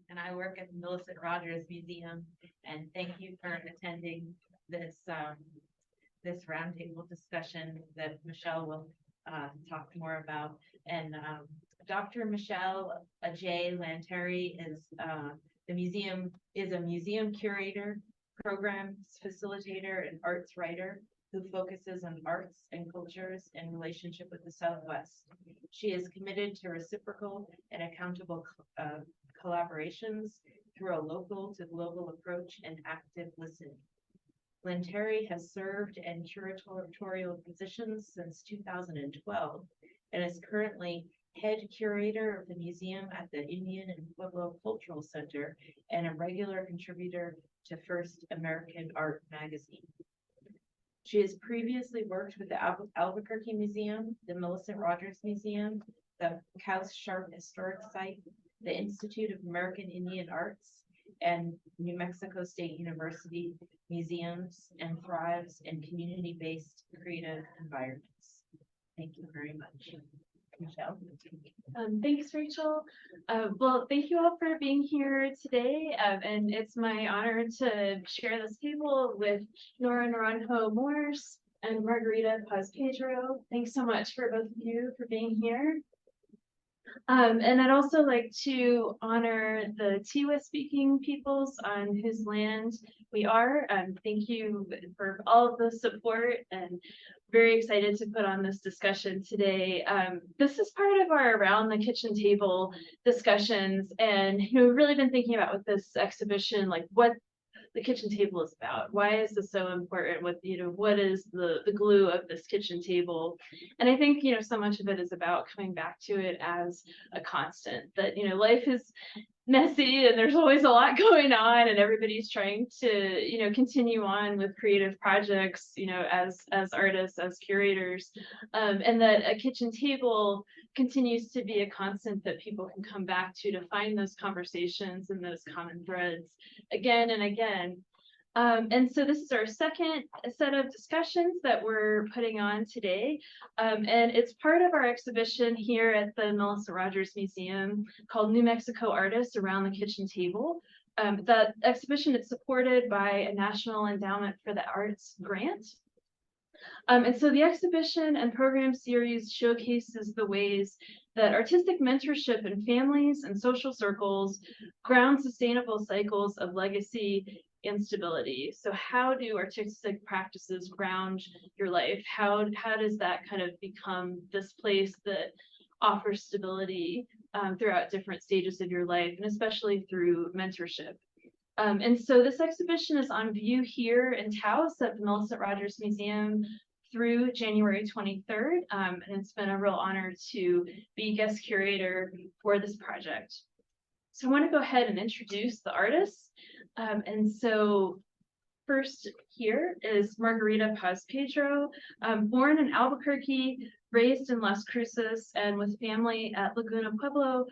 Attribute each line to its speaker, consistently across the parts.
Speaker 1: and I work at the Millicent Rogers Museum. And thank you for attending this roundtable discussion that Michelle will talk more about. And Dr. Michelle Ajay Lanteri is a museum curator, programs facilitator, and arts writer who focuses on arts and cultures in relationship with the Southwest. She is committed to reciprocal and accountable collaborations through a local to global approach and active listening. Lanteri has served in curatorial positions since 2012 and is currently head curator of the museum at the Indian and Pueblo Cultural Center and a regular contributor to First American Art magazine. She has previously worked with the Albuquerque Museum, the Millicent Rogers Museum, the Caus Sharp Historic Site, the Institute of American Indian Arts, and New Mexico State University museums, and thrives in community-based creative environments. Thank you very much. Michelle.
Speaker 2: Thanks, Rachel. Well, thank you all for being here today. And it's my honor to share this table with Nora Naranjo Morse and Margarita Paz-Pedro. Thanks so much for both of you for being here. And I'd also like to honor the Tiwa speaking peoples on whose land we are. Thank you for all of the support, and very excited to put on this discussion today. This is part of our Around the Kitchen Table discussions, and we've really been thinking about with this exhibition, like what the kitchen table is about. Why is this so important? What is the glue of this kitchen table? And I think, so much of it is about coming back to it as a constant, that, life is messy and there's always a lot going on, and everybody's trying to, continue on with creative projects, as artists, as curators, and that a kitchen table continues to be a constant that people can come back to find those conversations and those common threads again and again. And so this is our second set of discussions that we're putting on today. And it's part of our exhibition here at the Millicent Rogers Museum called New Mexico Artists Around the Kitchen Table. That exhibition is supported by a National Endowment for the Arts grant. And so the exhibition and program series showcases the ways that artistic mentorship in families and social circles ground sustainable cycles of legacy and stability. So how do artistic practices ground your life? How does that kind of become this place that offers stability throughout different stages of your life, and especially through mentorship? And so this exhibition is on view here in Taos at the Millicent Rogers Museum through January 23rd. And it's been a real honor to be guest curator for this project. So I want to go ahead and introduce the artists. And so first here is Margarita Paz-Pedro, born in Albuquerque, raised in Las Cruces, and with family at Laguna Pueblo.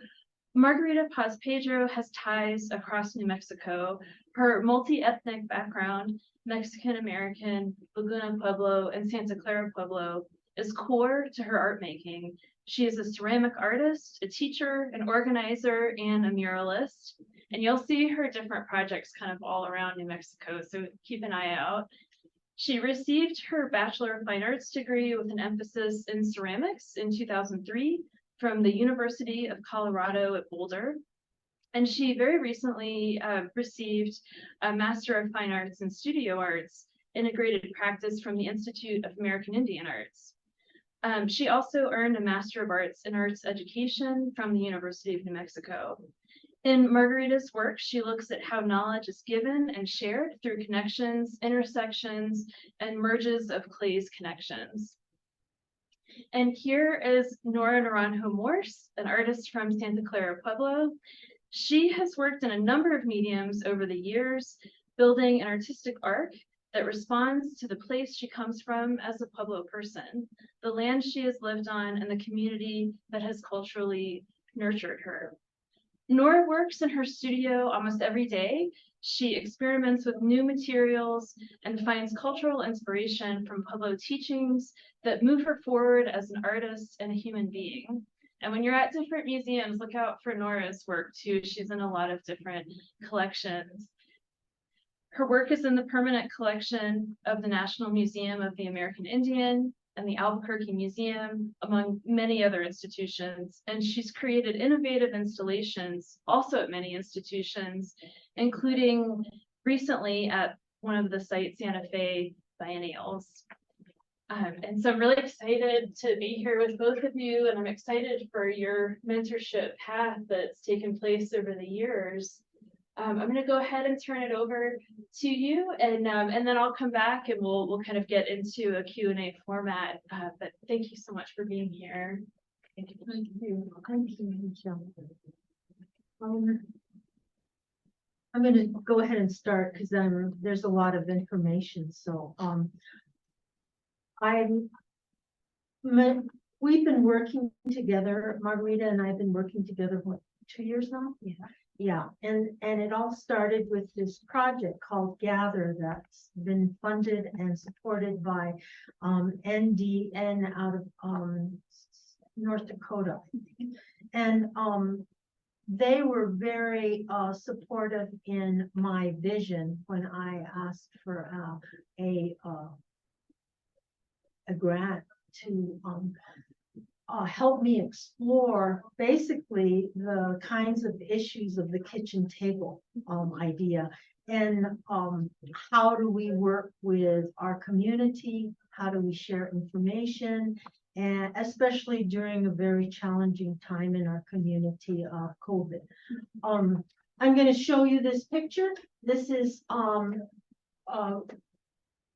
Speaker 2: Margarita Paz-Pedro has ties across New Mexico. Her multi-ethnic background, Mexican-American, Laguna Pueblo, and Santa Clara Pueblo, is core to her art making. She is a ceramic artist, a teacher, an organizer, and a muralist. And you'll see her different projects kind of all around New Mexico, so keep an eye out. She received her Bachelor of Fine Arts degree with an emphasis in ceramics in 2003 from the University of Colorado at Boulder. And she very recently received a Master of Fine Arts in Studio Arts, integrated practice from the Institute of American Indian Arts. She also earned a Master of Arts in Arts Education from the University of New Mexico. In Margarita's work, she looks at how knowledge is given and shared through connections, intersections, and merges of clay's connections. And here is Nora Naranjo Morse, an artist from Santa Clara Pueblo. She has worked in a number of mediums over the years, building an artistic arc that responds to the place she comes from as a Pueblo person, the land she has lived on, and the community that has culturally nurtured her. Nora works in her studio almost every day. She experiments with new materials and finds cultural inspiration from Pueblo teachings that move her forward as an artist and a human being. And when you're at different museums, look out for Nora's work too. She's in a lot of different collections. Her work is in the permanent collection of the National Museum of the American Indian and the Albuquerque Museum, among many other institutions. And she's created innovative installations also at many institutions, including recently at one of the site Santa Fe biennials. And so I'm really excited to be here with both of you, and I'm excited for your mentorship path that's taken place over the years. I'm going to go ahead and turn it over to you, and then I'll come back and we'll kind of get into a Q&A format. But thank you so much for being here.
Speaker 3: Thank you. Thank you, Michelle. I'm going to go ahead and start because there's a lot of information. So we've been working together. Margarita and I have been working together what, 2 years now?
Speaker 2: Yeah.
Speaker 3: Yeah, and it all started with this project called Gather that's been funded and supported by NDN out of North Dakota. And they were very supportive in my vision when I asked for a grant to help me explore basically the kinds of issues of the kitchen table idea, and how do we work with our community, how do we share information, and especially during a very challenging time in our community of COVID. I'm going to show you this picture. This is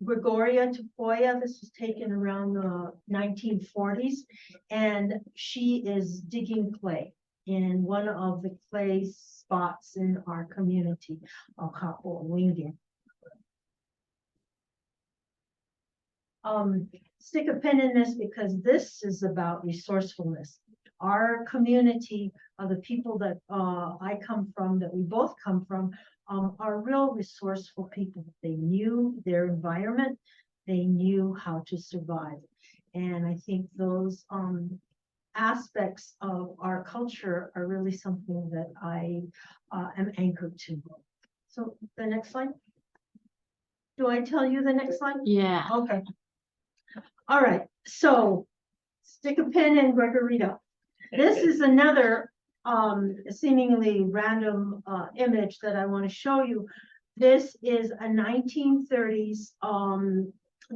Speaker 3: Gregoria Tafoya. This was taken around the 1940s, and she is digging clay in one of the clay spots in our community, Wingding. Stick a pin in this because this is about resourcefulness. Our community, the people that I come from, that we both come from, are real resourceful people. They knew their environment, they knew how to survive. And I think those aspects of our culture are really something that I am anchored to. So the next slide. Do I tell you the next slide?
Speaker 2: Yeah.
Speaker 3: Okay. All right, so stick a pin in Gregoria. This is another seemingly random image that I want to show you. This is a 1930s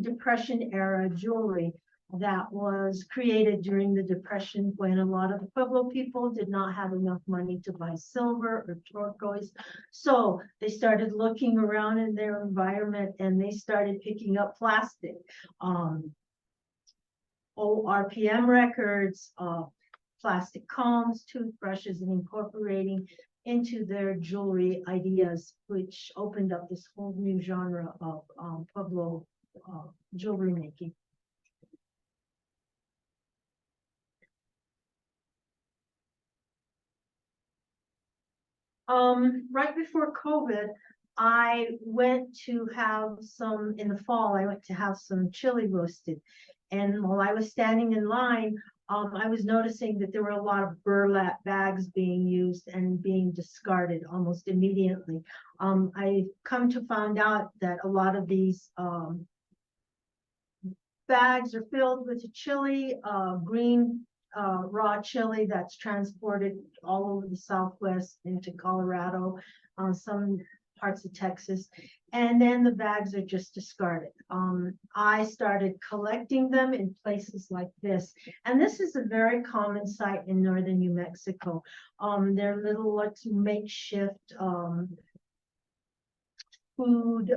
Speaker 3: Depression era jewelry that was created during the Depression when a lot of the Pueblo people did not have enough money to buy silver or turquoise. So they started looking around in their environment and they started picking up plastic, old RPM records, plastic combs, toothbrushes, and incorporating into their jewelry ideas, which opened up this whole new genre of Pueblo jewelry making. Right before COVID, I went to have some, in the fall, I went to have some chili roasted. And while I was standing in line, I was noticing that there were a lot of burlap bags being used and being discarded almost immediately. I come to find out that a lot of these bags are filled with chili, green raw chili that's transported all over the Southwest into Colorado, some parts of Texas, and then the bags are just discarded. I started collecting them in places like this, and this is a very common sight in northern New Mexico. They're little like makeshift food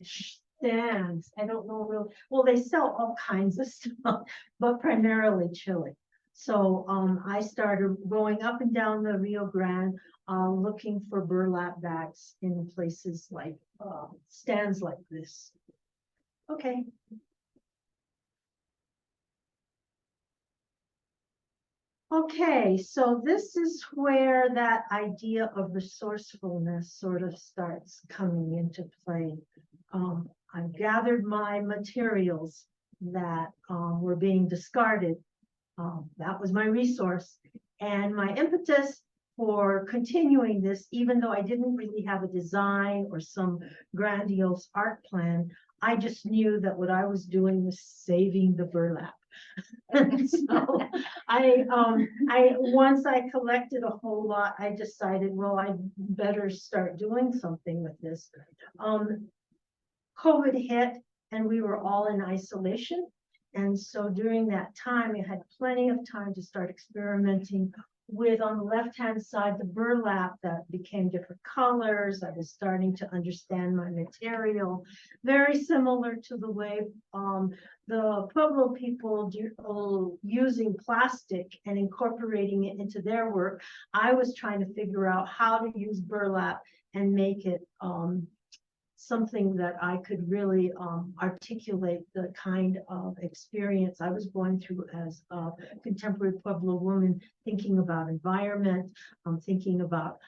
Speaker 3: stands. I don't know really. Well, they sell all kinds of stuff, but primarily chili. So I started going up and down the Rio Grande, looking for burlap bags in places like stands like this. Okay. Okay, so this is where that idea of resourcefulness sort of starts coming into play. I've gathered my materials that were being discarded that was my resource. And my impetus for continuing this, even though I didn't really have a design or some grandiose art plan, I just knew that what I was doing was saving the burlap. And so once I collected a whole lot, I decided, well, I better start doing something with this. COVID hit and we were all in isolation. And so during that time, I had plenty of time to start experimenting with, on the left-hand side, the burlap that became different colors. I was starting to understand my material, very similar to the way the Pueblo people do, using plastic and incorporating it into their work. I was trying to figure out how to use burlap and make it something that I could really articulate the kind of experience I was going through as a contemporary Pueblo woman, thinking about environment, thinking about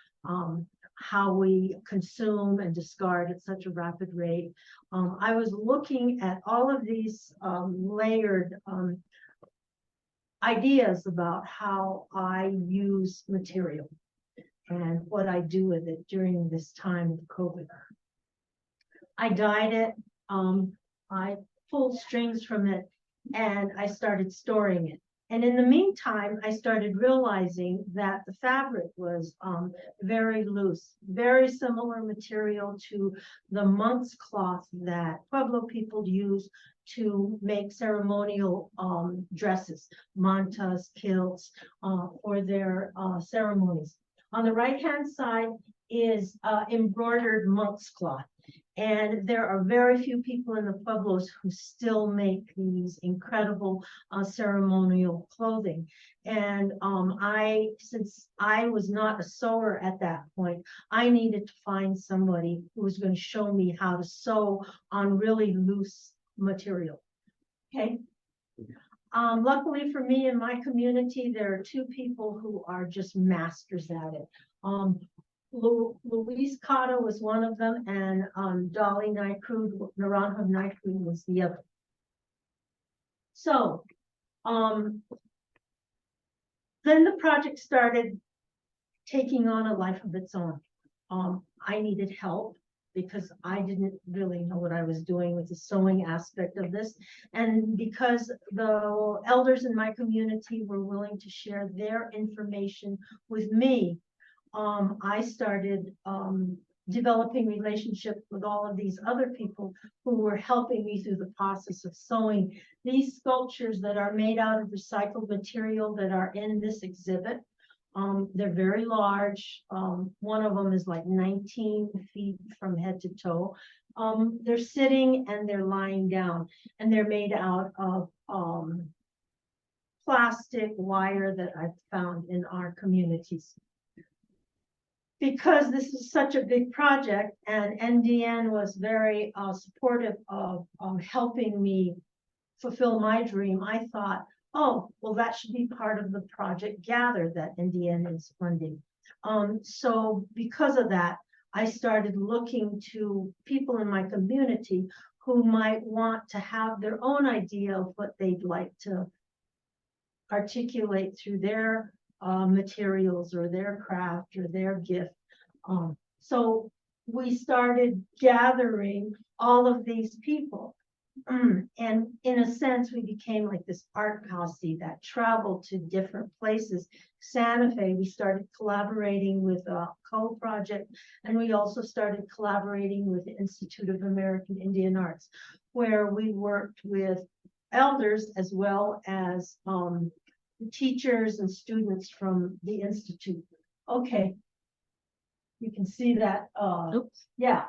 Speaker 3: how we consume and discard at such a rapid rate. I was looking at all of these layered ideas about how I use material and what I do with it during this time of COVID. I dyed it, I pulled strings from it, and I started storing it. And in the meantime, I started realizing that the fabric was very loose, very similar material to the monk's cloth that Pueblo people use to make ceremonial dresses, mantas, kilts, for their ceremonies. On the right-hand side is embroidered monk's cloth. And there are very few people in the Pueblos who still make these incredible ceremonial clothing. And since I was not a sewer at that point, I needed to find somebody who was going to show me how to sew on really loose material. Okay. Luckily for me, in my community, there are two people who are just masters at it. Luis Cotto was one of them, and Dolly Nykrug, Naranjo Nykrug was the other. So then the project started taking on a life of its own. I needed help because I didn't really know what I was doing with the sewing aspect of this. And because the elders in my community were willing to share their information with me, I started developing relationships with all of these other people who were helping me through the process of sewing these sculptures that are made out of recycled material that are in this exhibit. They're very large. One of them is like 19 feet from head to toe. They're sitting and they're lying down, and they're made out of plastic wire that I've found in our communities. Because this is such a big project, and NDN was very supportive of helping me fulfill my dream, I thought, oh, well, that should be part of the project Gather that NDN is funding. So because of that, I started looking to people in my community who might want to have their own idea of what they'd like to articulate through their materials or their craft or their gift. So we started gathering all of these people. And in a sense, we became like this art posse that traveled to different places. Santa Fe, we started collaborating with a co-project, and we also started collaborating with the Institute of American Indian Arts, where we worked with elders as well as teachers and students from the Institute. Okay. You can see that, yeah.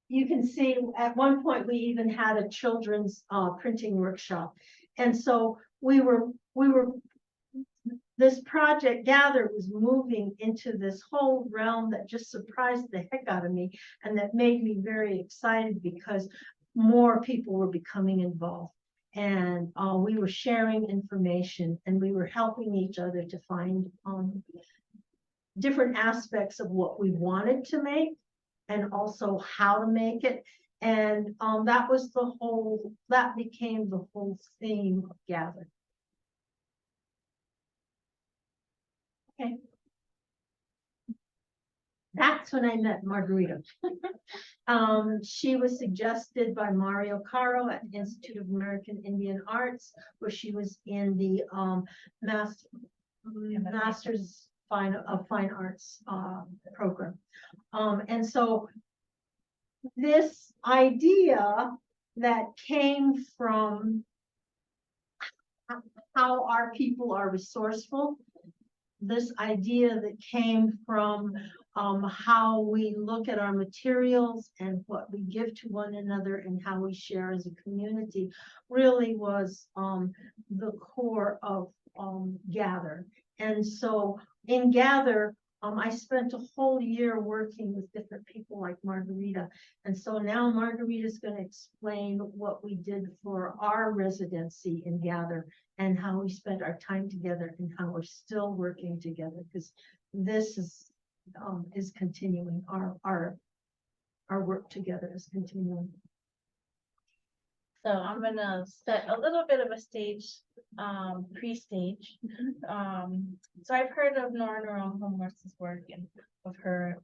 Speaker 3: You can see at one point we even had a children's printing workshop. And so this project Gather was moving into this whole realm that just surprised the heck out of me, and that made me very excited because more people were becoming involved. And we were sharing information, and we were helping each other to find different aspects of what we wanted to make, and also how to make it. And that became the whole theme of Gather. Okay. That's when I met Margarita. She was suggested by Mario Caro at the Institute of American Indian Arts, where she was in the Masters of Fine Arts program. And so this idea that came from how our people are resourceful, this idea that came from how we look at our materials and what we give to one another and how we share as a community really was the core of Gather. And so in Gather, I spent a whole year working with different people like Margarita. And so now Margarita is going to explain what we did for our residency in Gather and how we spent our time together and how we're still working together, because this is continuing. Our work together is continuing.
Speaker 4: So I'm gonna set a little bit of a stage, pre-stage. So I've heard of Nora Naranjo Morse's work and of her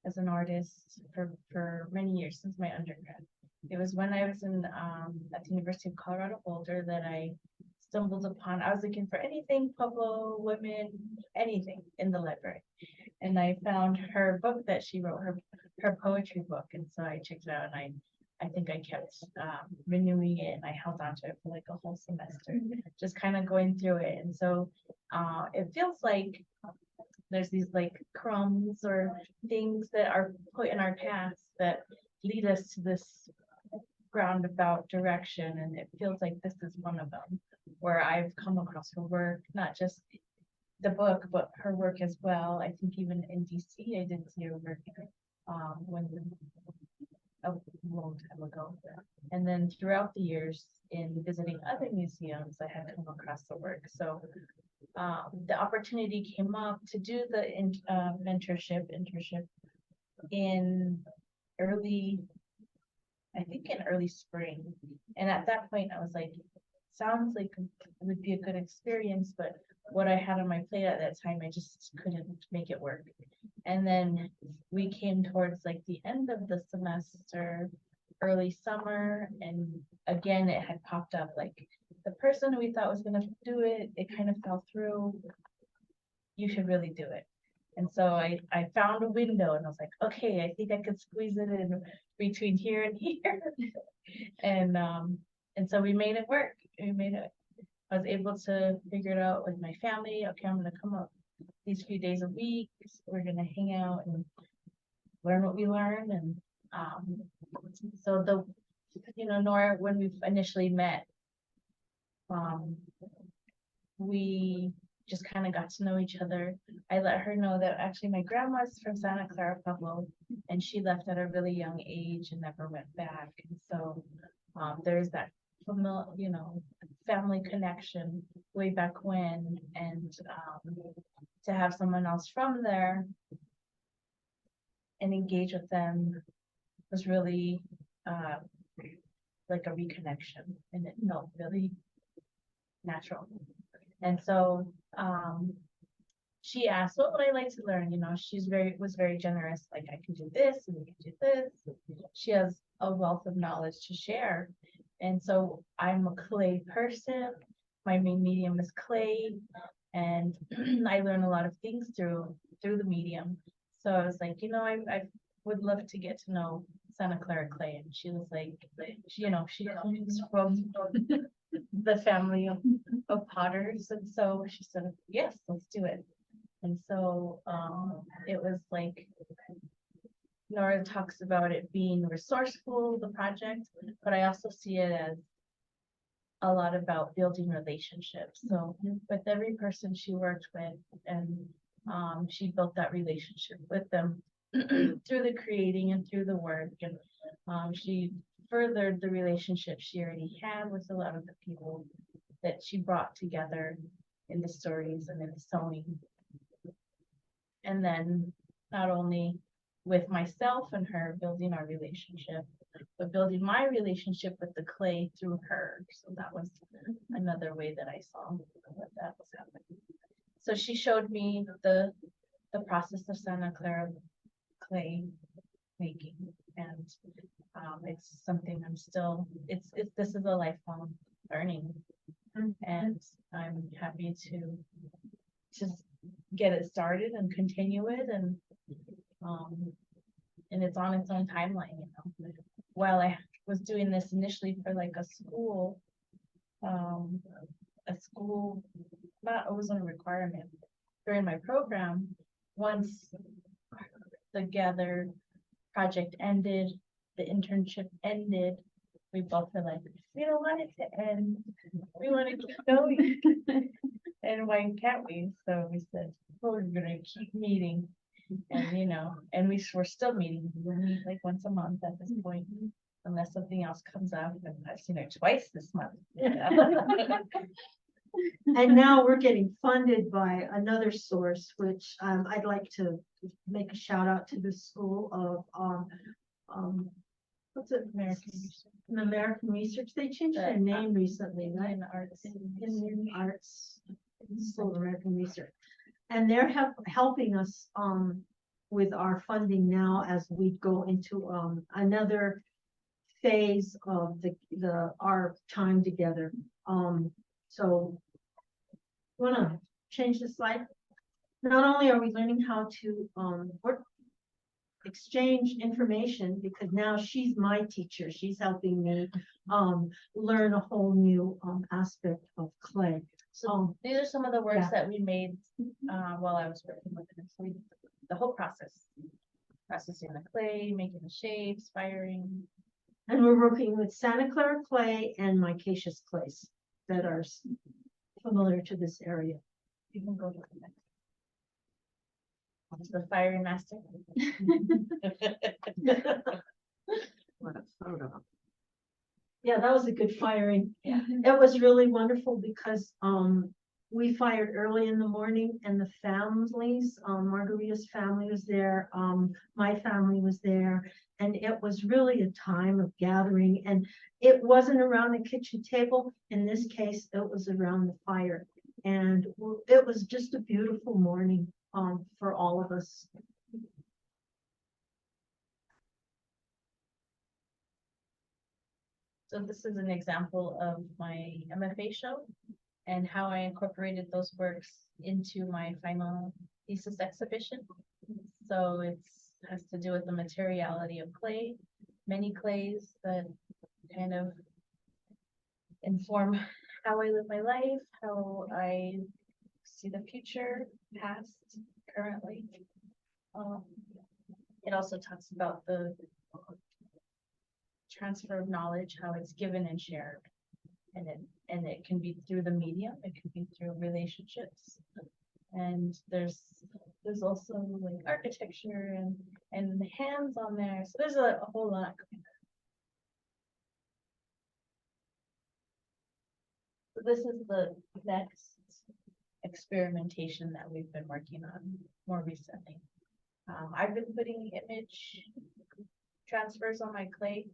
Speaker 4: as an artist for many years, since my undergrad. It was when I was in at the University of Colorado Boulder that I stumbled upon, I was looking for anything Pueblo, women, anything in the library. And I found her book that she wrote, her poetry book. And so I checked it out, and I think I kept renewing it, and I held on to it for like a whole semester, just kind of going through it. And so it feels like there's these like crumbs or things that are put in our paths that lead us to this roundabout direction. And it feels like this is one of them, where I've come across her work, not just the book, but her work as well. I think even in DC, I did see her work when a long time ago. And then throughout the years in visiting other museums, I had come across the work. So the opportunity came up to do the internship in early spring. And at that point I was like, sounds like it would be a good experience, but what I had on my plate at that time, I just couldn't make it work. And then we came towards like the end of the semester, early summer, and again it had popped up, like the person we thought was going to do it, it kind of fell through. You should really do it. And so I found a window, and I was like, okay, I think I could squeeze it in between here and here. And so we made it work. I was able to figure it out with my family. Okay, I'm gonna come up these few days a week. We're gonna hang out and learn what we learn. And so Nora, when we initially met, we just kind of got to know each other. I let her know that actually my grandma's from Santa Clara, Pueblo, and she left at a really young age and never went back. And so there's that family connection way back when, and to have someone else from there and engage with them was really like a reconnection, and it felt really natural. And so she asked, what would I like to learn? She was very generous, like, I can do this and we can do this. She has a wealth of knowledge to share. And so I'm a clay person. My main medium is clay, and I learn a lot of things through the medium. So I was like, I would love to get to know Santa Clara clay. And she was like, she comes from the family of potters. And so she said, yes, let's do it. And so it was like, Nora talks about it being resourceful, the project, but I also see it as a lot about building relationships. So with every person she worked with, and she built that relationship with them through the creating and through the work. And she furthered the relationship she already had with a lot of the people that she brought together in the stories and in the sewing. And then not only with myself and her building our relationship, but building my relationship with the clay through her. So that was another way that I saw that was happening. So she showed me the process of Santa Clara clay making, and it's something I'm still, this is a lifelong learning, and I'm happy to just get it started and continue it, and it's on its own timeline, you know. While I was doing this initially for like a school, not, it wasn't a requirement during my program. Once the Gather project ended, the internship ended, we both were like, we don't want it to end. We want to keep going. And why can't we? So we said, well, we're gonna keep meeting. And you know, and we're still meeting. We meet like once a month at this point, unless something else comes up. And I've seen her twice this month.
Speaker 3: And now we're getting funded by another source, which I'd like to make a shout out to the school of what's it? American Research. They changed their name recently, right? In Arts, School of American Research. And they're helping us with our funding now as we go into another phase of our time together. So wanna change the slide? Not only are we learning how to exchange information, because now she's my teacher, she's helping me learn a whole new aspect of clay.
Speaker 4: So these are some of the works that we made while I was working with it. So the whole processing the clay, making the shapes, firing.
Speaker 3: And we're working with Santa Clara clay and micaceous clays that are familiar to this area.
Speaker 4: You can go to the next. The firing master.
Speaker 3: What a photo. Yeah, that was a good firing.
Speaker 4: Yeah.
Speaker 3: It was really wonderful because we fired early in the morning, and the families, Margarita's family was there, my family was there, and it was really a time of gathering, and it wasn't around the kitchen table. In this case, it was around the fire, and it was just a beautiful morning for all of us.
Speaker 4: So this is an example of my MFA show and how I incorporated those works into my final thesis exhibition. So it has to do with the materiality of clay, many clays that kind of inform how I live my life, how I see the future, past, currently. It also talks about the transfer of knowledge, how it's given and shared, and it can be through the medium, it can be through relationships, and there's also like architecture and the hands on there, so there's a whole lot. So this is the next experimentation that we've been working on more recently. I've been putting image transfers on my clay,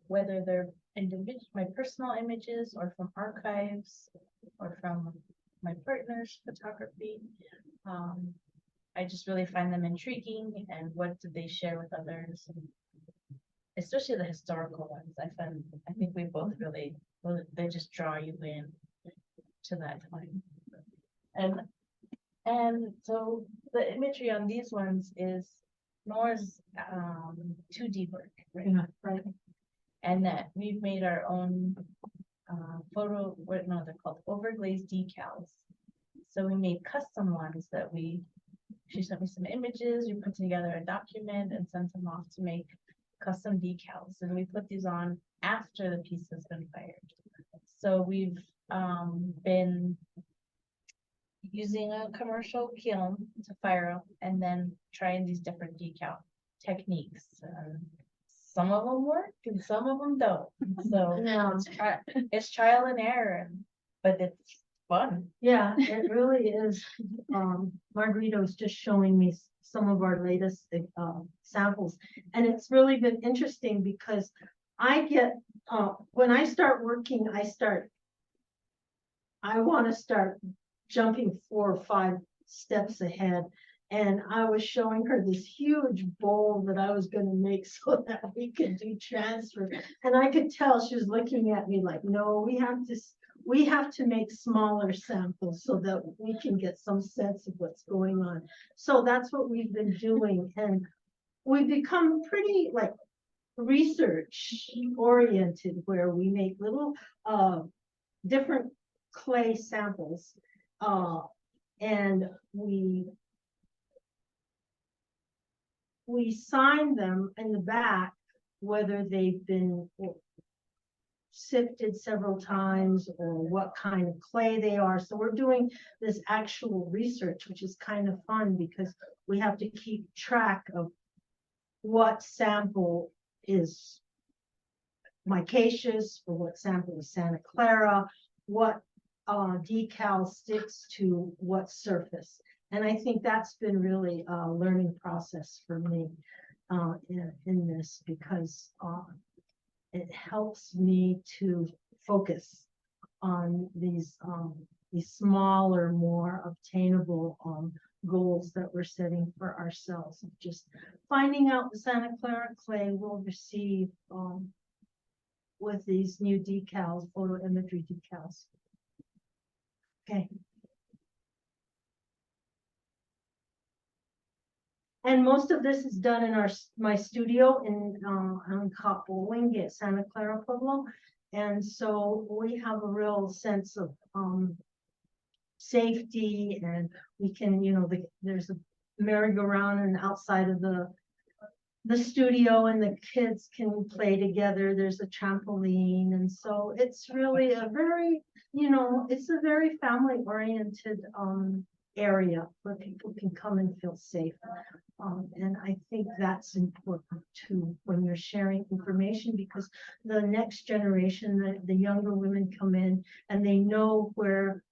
Speaker 4: whether they're my personal images or from archives or from my partner's photography. I just really find them intriguing, and what did they share with others, and especially the historical ones. I think we both really, they just draw you in to that time. And so the imagery on these ones is Nora's 2D work, right?
Speaker 3: Yeah, right.
Speaker 4: And that we've made our own they're called overglazed decals. So we made custom ones that she sent me some images, we put together a document and sent them off to make custom decals. And we put these on after the piece has been fired. So we've been using a commercial kiln to fire them, and then trying these different decal techniques. Some of them work and some of them don't. So
Speaker 3: Yeah.
Speaker 4: it's trial and error, but it's fun.
Speaker 3: Yeah, it really is. Margarita was just showing me some of our latest samples, and it's really been interesting because I get when I start working, I want to start jumping 4 or 5 steps ahead. And I was showing her this huge bowl that I was gonna make so that we could do transfer. And I could tell she was looking at me like, no, we have to make smaller samples so that we can get some sense of what's going on. So that's what we've been doing. And we've become pretty like research oriented, where we make little different clay samples, and we sign them in the back, whether they've been sifted several times or what kind of clay they are. So we're doing this actual research, which is kind of fun because we have to keep track of what sample is micaceous or what sample is Santa Clara, what decal sticks to what surface. And I think that's been really a learning process for me in this, because it helps me to focus on these smaller, more obtainable goals that we're setting for ourselves. Just finding out the Santa Clara clay we'll receive with these new decals, photo imagery decals. Okay. And most of this is done in my studio in on Cop Bowling at Santa Clara Pueblo. And so we have a real sense of safety, and we can, there's a merry-go-round and outside of the studio, and the kids can play together. There's a trampoline, and so it's really a very, it's a very family-oriented area where people can come and feel safe. And I think that's important too when you're sharing information, because the next generation, the younger women come in and they know where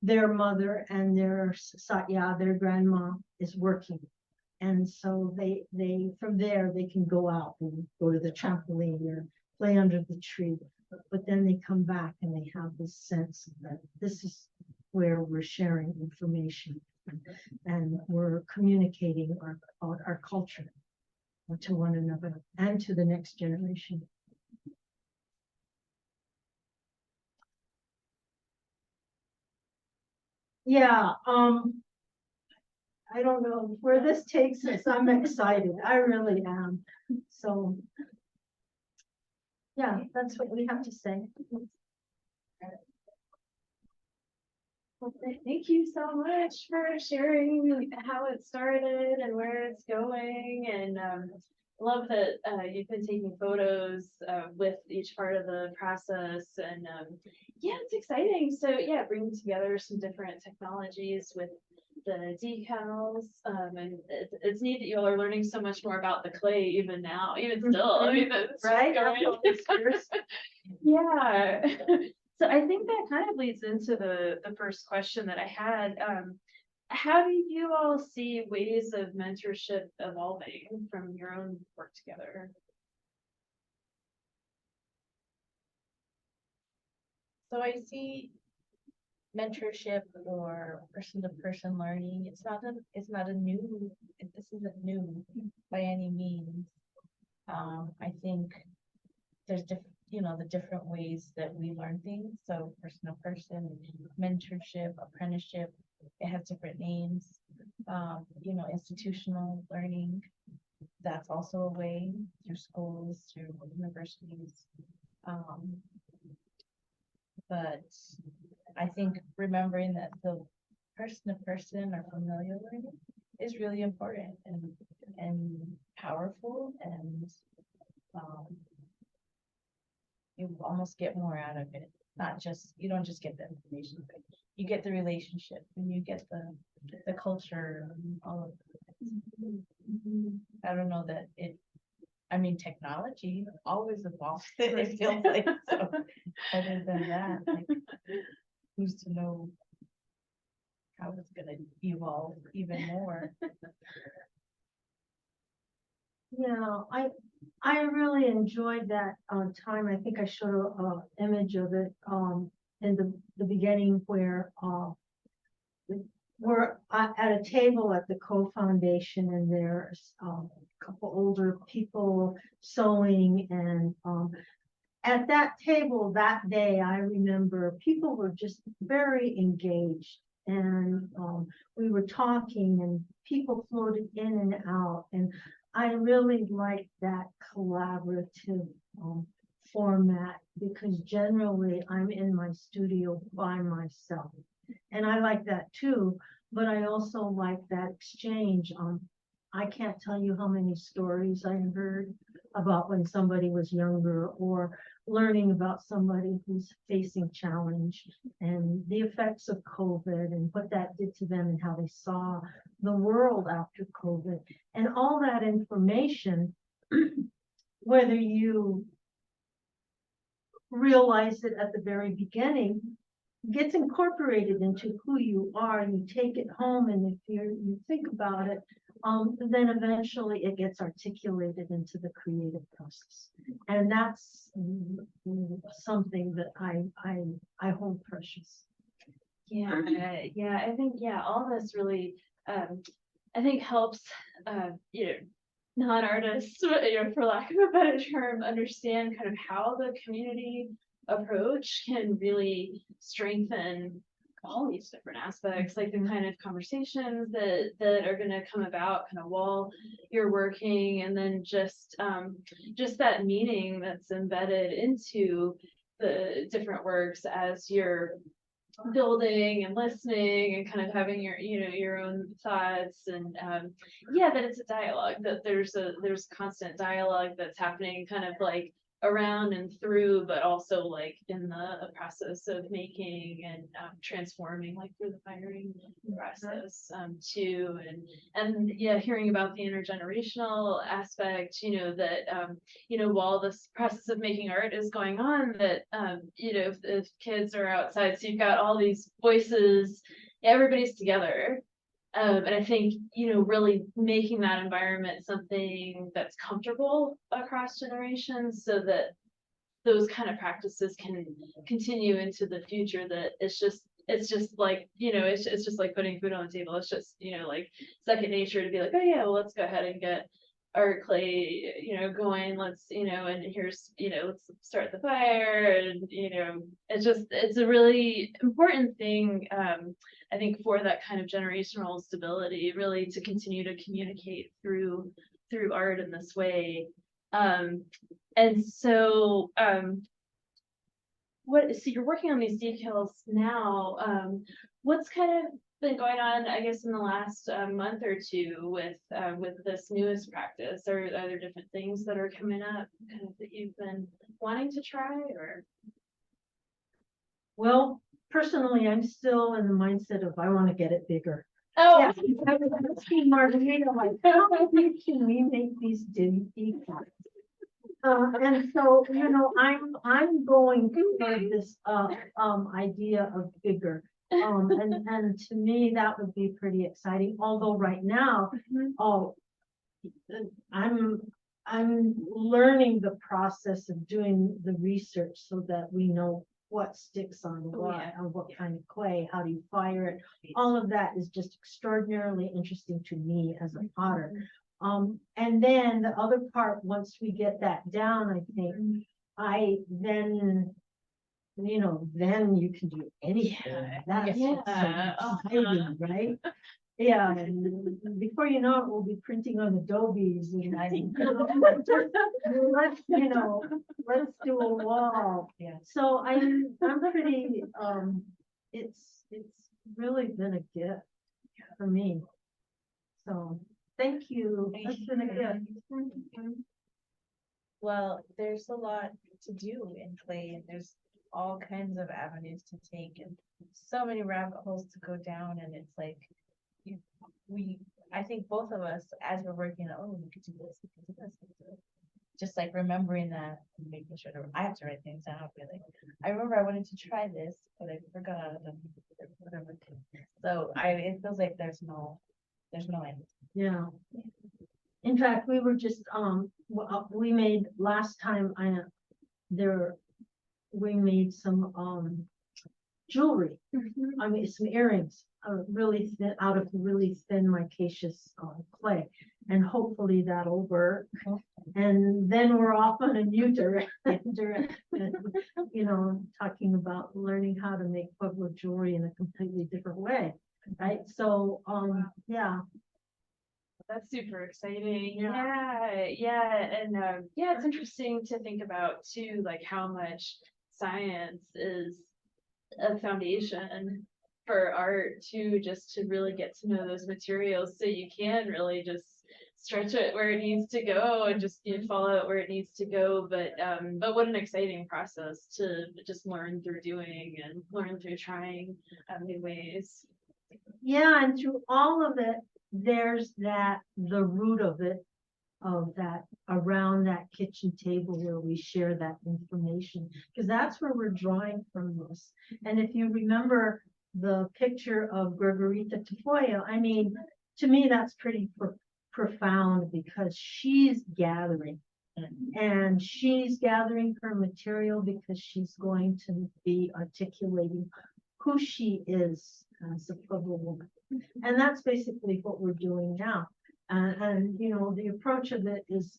Speaker 3: their mother and their grandma is working. And so they from there they can go out and go to the trampoline or play under the tree. But then they come back and they have this sense that this is where we're sharing information and we're communicating our culture to one another and to the next generation. Yeah, I don't know where this takes us. I'm excited. I really am. So, yeah, that's what we have to say.
Speaker 2: Well, thank you so much for sharing how it started and where it's going. And love that you've been taking photos with each part of the process. And yeah, it's exciting. So yeah, bringing together some different technologies with the decals. And it's neat that you all are learning so much more about the clay even now, even still. I mean, that's
Speaker 3: Right?
Speaker 2: going. Yeah. So I think that kind of leads into the first question that I had. How do you all see ways of mentorship evolving from your own work together?
Speaker 4: So I see mentorship or person-to-person learning. This isn't new by any means. I think there's the different ways that we learn things. So person-to-person, mentorship, apprenticeship, it has different names. Institutional learning, that's also a way through schools, through universities. But I think remembering that the person-to-person or familial learning is really important and powerful, and you almost get more out of it. You don't just get the information, but you get the relationship and you get the culture and all of that. I don't know that technology always evolves. It feels like so. Other than that, who's to know how it's gonna evolve even more?
Speaker 3: Yeah, I really enjoyed that time. I think I showed a image of it in the beginning where, we're at a table at the Co-Foundation, and there's a couple older people sewing, and at that table that day, I remember people were just very engaged, and we were talking, and people floated in and out, and I really liked that collaborative format, because generally I'm in my studio by myself. And I like that too, but I also like that exchange. I can't tell you how many stories I heard about when somebody was younger, or learning about somebody who's facing challenge and the effects of COVID and what that did to them and how they saw the world after COVID. And all that information, whether you realize it at the very beginning, gets incorporated into who you are, and you take it home, and if you think about it, then eventually it gets articulated into the creative process. And that's something that I hold precious.
Speaker 2: Yeah, I think, all this really, I think helps, non-artists, for lack of a better term, understand kind of how the community approach can really strengthen all these different aspects, like the kind of conversations that are going to come about kind of while you're working, and then just that meaning that's embedded into the different works as you're building and listening and kind of having your own thoughts, and that it's a dialogue, that there's constant dialogue that's happening kind of like around and through, but also like in the process of making and transforming, like through the firing process too, and hearing about the intergenerational aspect, that while this process of making art is going on, that if kids are outside, so you've got all these voices, everybody's together. And I think, really making that environment something that's comfortable across generations, so that those kind of practices can continue into the future, that it's just like, it's just like putting food on the table. It's just, like second nature to be like, oh yeah, well, let's go ahead and get our clay, going, let's, and here's, let's start the fire, and, it's a really important thing, I think, for that kind of generational stability, really, to continue to communicate through art in this way. And so, so you're working on these details now. What's kind of been going on, I guess, in the last month or two with this newest practice? Are there different things that are coming up kind of that you've been wanting to try, or?
Speaker 3: Well, personally, I'm still in the mindset of I want to get it bigger.
Speaker 2: Oh,
Speaker 3: Yeah, I was asking Margarita, like, how big can we make these dinky cards? And so, I'm going for this idea of bigger. And to me, that would be pretty exciting. Although right now, I'm learning the process of doing the research so that we know what sticks on what, and what kind of clay, how do you fire it. All of that is just extraordinarily interesting to me as a potter. And then the other part, once we get that down, I think then you can do anything. That's so exciting, right? Yeah, and before you know it, we'll be printing on Adobe's, and let's do a wall.
Speaker 4: Yeah.
Speaker 3: So I'm pretty, it's really been a gift for me. So thank you. It's been a gift.
Speaker 4: Well, there's a lot to do in clay, and there's all kinds of avenues to take, and so many rabbit holes to go down, and it's like, I think both of us, as we're working, we could do this, we could do this, we could do it. Just like remembering that and making sure that I have to write things down. Really, I remember I wanted to try this, but I forgot. So it feels like there's no end.
Speaker 3: Yeah. In fact, we were just we made last time we made some jewelry.
Speaker 2: Mhm.
Speaker 3: I mean, some earrings, really thin, out of really thin micaceous clay. And hopefully that'll work. And then we're off on a new direction, you know, talking about learning how to make Pueblo jewelry in a completely different way, right? So, yeah.
Speaker 2: That's super exciting.
Speaker 3: Yeah.
Speaker 2: And yeah, it's interesting to think about too, like how much science is a foundation for art too, just to really get to know those materials, so you can really just stretch it where it needs to go and just follow it where it needs to go. But what an exciting process to just learn through doing and learn through trying new ways.
Speaker 3: Yeah, and through all of it, there's the root of it, of that, around that kitchen table where we share that information, because that's where we're drawing from this. And if you remember the picture of Margarita Tafoya, I mean, to me, that's pretty profound, because she's gathering. And she's gathering her material because she's going to be articulating who she is as a Pueblo woman. And that's basically what we're doing now. And you know, the approach of it is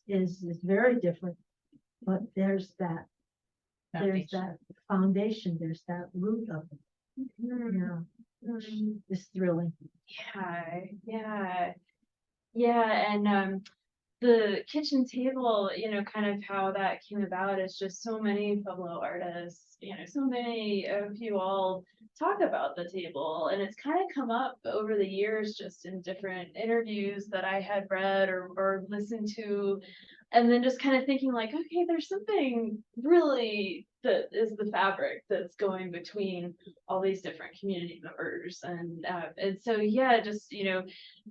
Speaker 3: very different, but there's that foundation, there's that root of it. Yeah, it's thrilling.
Speaker 2: And the kitchen table, kind of how that came about is just so many Pueblo artists, so many of you all talk about the table, and it's kind of come up over the years just in different interviews that I had read or listened to. And then just kind of thinking like, okay, there's something really that is the fabric that's going between all these different community members. And so, yeah, just,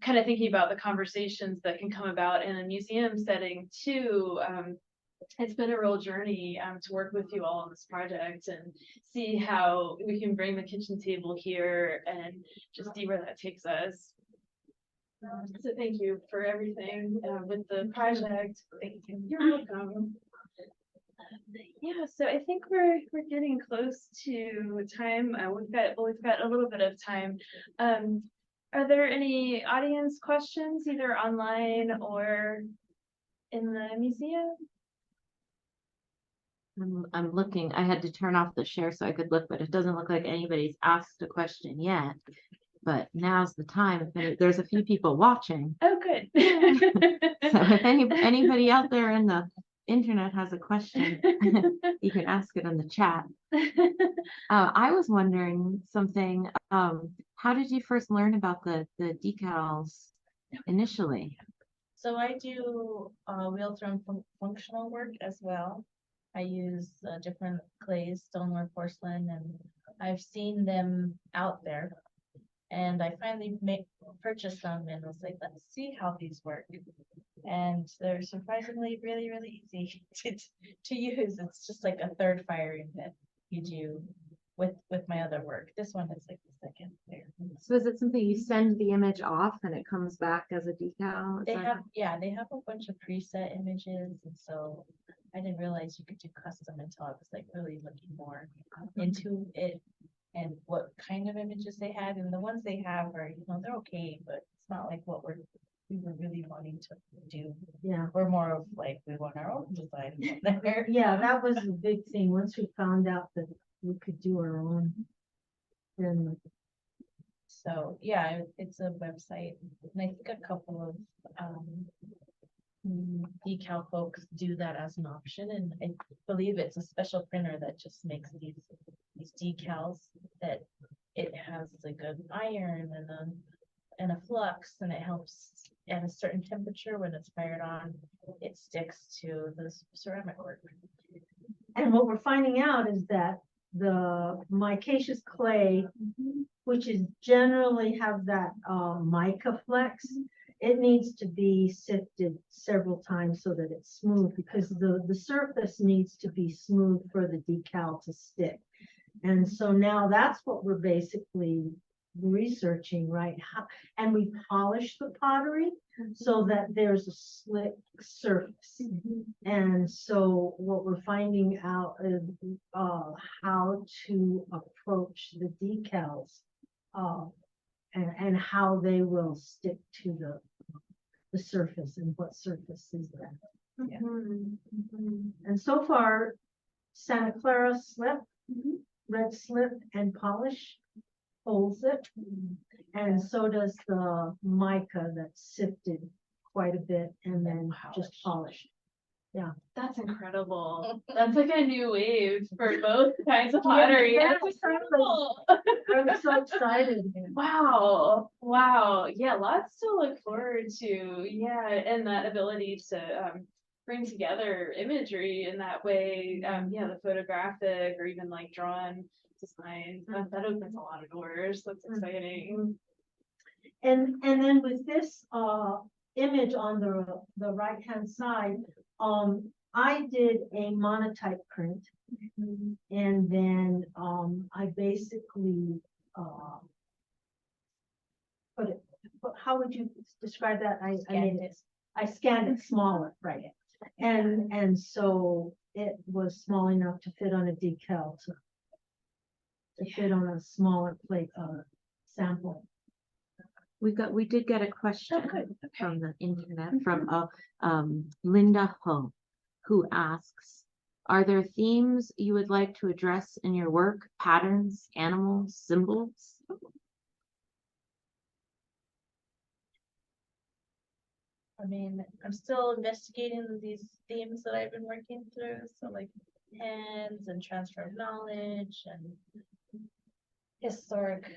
Speaker 2: kind of thinking about the conversations that can come about in a museum setting too. It's been a real journey to work with you all on this project and see how we can bring the kitchen table here and just see where that takes us. So thank you for everything with the project. Thank you. You're welcome. Yeah, so I think we're getting close to time. We've got a little bit of time. Are there any audience questions, either online or in the museum?
Speaker 5: I'm looking. I had to turn off the share so I could look, but it doesn't look like anybody's asked a question yet. But now's the time. There's a few people watching.
Speaker 2: Oh, good.
Speaker 5: So if anybody out there in the internet has a question, you can ask it in the chat. I was wondering something. How did you first learn about the decals initially?
Speaker 4: So I do wheel thrown functional work as well. I use different clays, stoneware, porcelain, and I've seen them out there. And I finally purchased them and was like, let's see how these work. And they're surprisingly really, really easy to use. It's just like a third firing that you do with my other work. This one is like the second there.
Speaker 5: So is it something you send the image off and it comes back as a decal?
Speaker 4: They have a bunch of preset images, and so I didn't realize you could do custom until I was like really looking more into it and what kind of images they had. And the ones they have are, they're okay, but it's not like what we were really wanting to do.
Speaker 3: Yeah.
Speaker 4: We're more of like, we want our own design there.
Speaker 3: Yeah, that was the big thing. Once we found out that we could do our own, then
Speaker 4: so yeah, it's a website, and I think a couple of decal folks do that as an option, and I believe it's a special printer that just makes these decals that it has like an iron and a flux, and it helps at a certain temperature. When it's fired on, it sticks to the ceramic work.
Speaker 3: and what we're finding out is that the micaceous clay, which is generally have that mica flex, it needs to be sifted several times so that it's smooth, because the surface needs to be smooth for the decal to stick. And so now that's what we're basically researching, right? And we polish the pottery so that there's a slick surface. And so what we're finding out is how to approach the decals and how they will stick to the surface and what surface is that. And so far, Santa Clara slip, red slip and polish holds it. And so does the mica that's sifted quite a bit and then just polished.
Speaker 2: That's incredible. That's like a new wave for both kinds of pottery.
Speaker 3: Yeah,
Speaker 2: That's incredible.
Speaker 3: I'm so excited.
Speaker 2: Wow. Wow. Yeah, lots to look forward to. Yeah, and that ability to bring together imagery in that way. Yeah, the photographic or even like drawn design. That opens a lot of doors. That's exciting.
Speaker 3: And then with this image on the right hand side, I did a monotype print, and then I basically how would you describe that? I scanned it smaller, right? And so it was small enough to fit on a decal to fit on a smaller plate sample.
Speaker 5: We did get a question from the internet from Linda Ho, who asks, are there themes you would like to address in your work, patterns, animals, symbols?
Speaker 4: I mean, I'm still investigating these themes that I've been working through. So like hands and transfer of knowledge and historic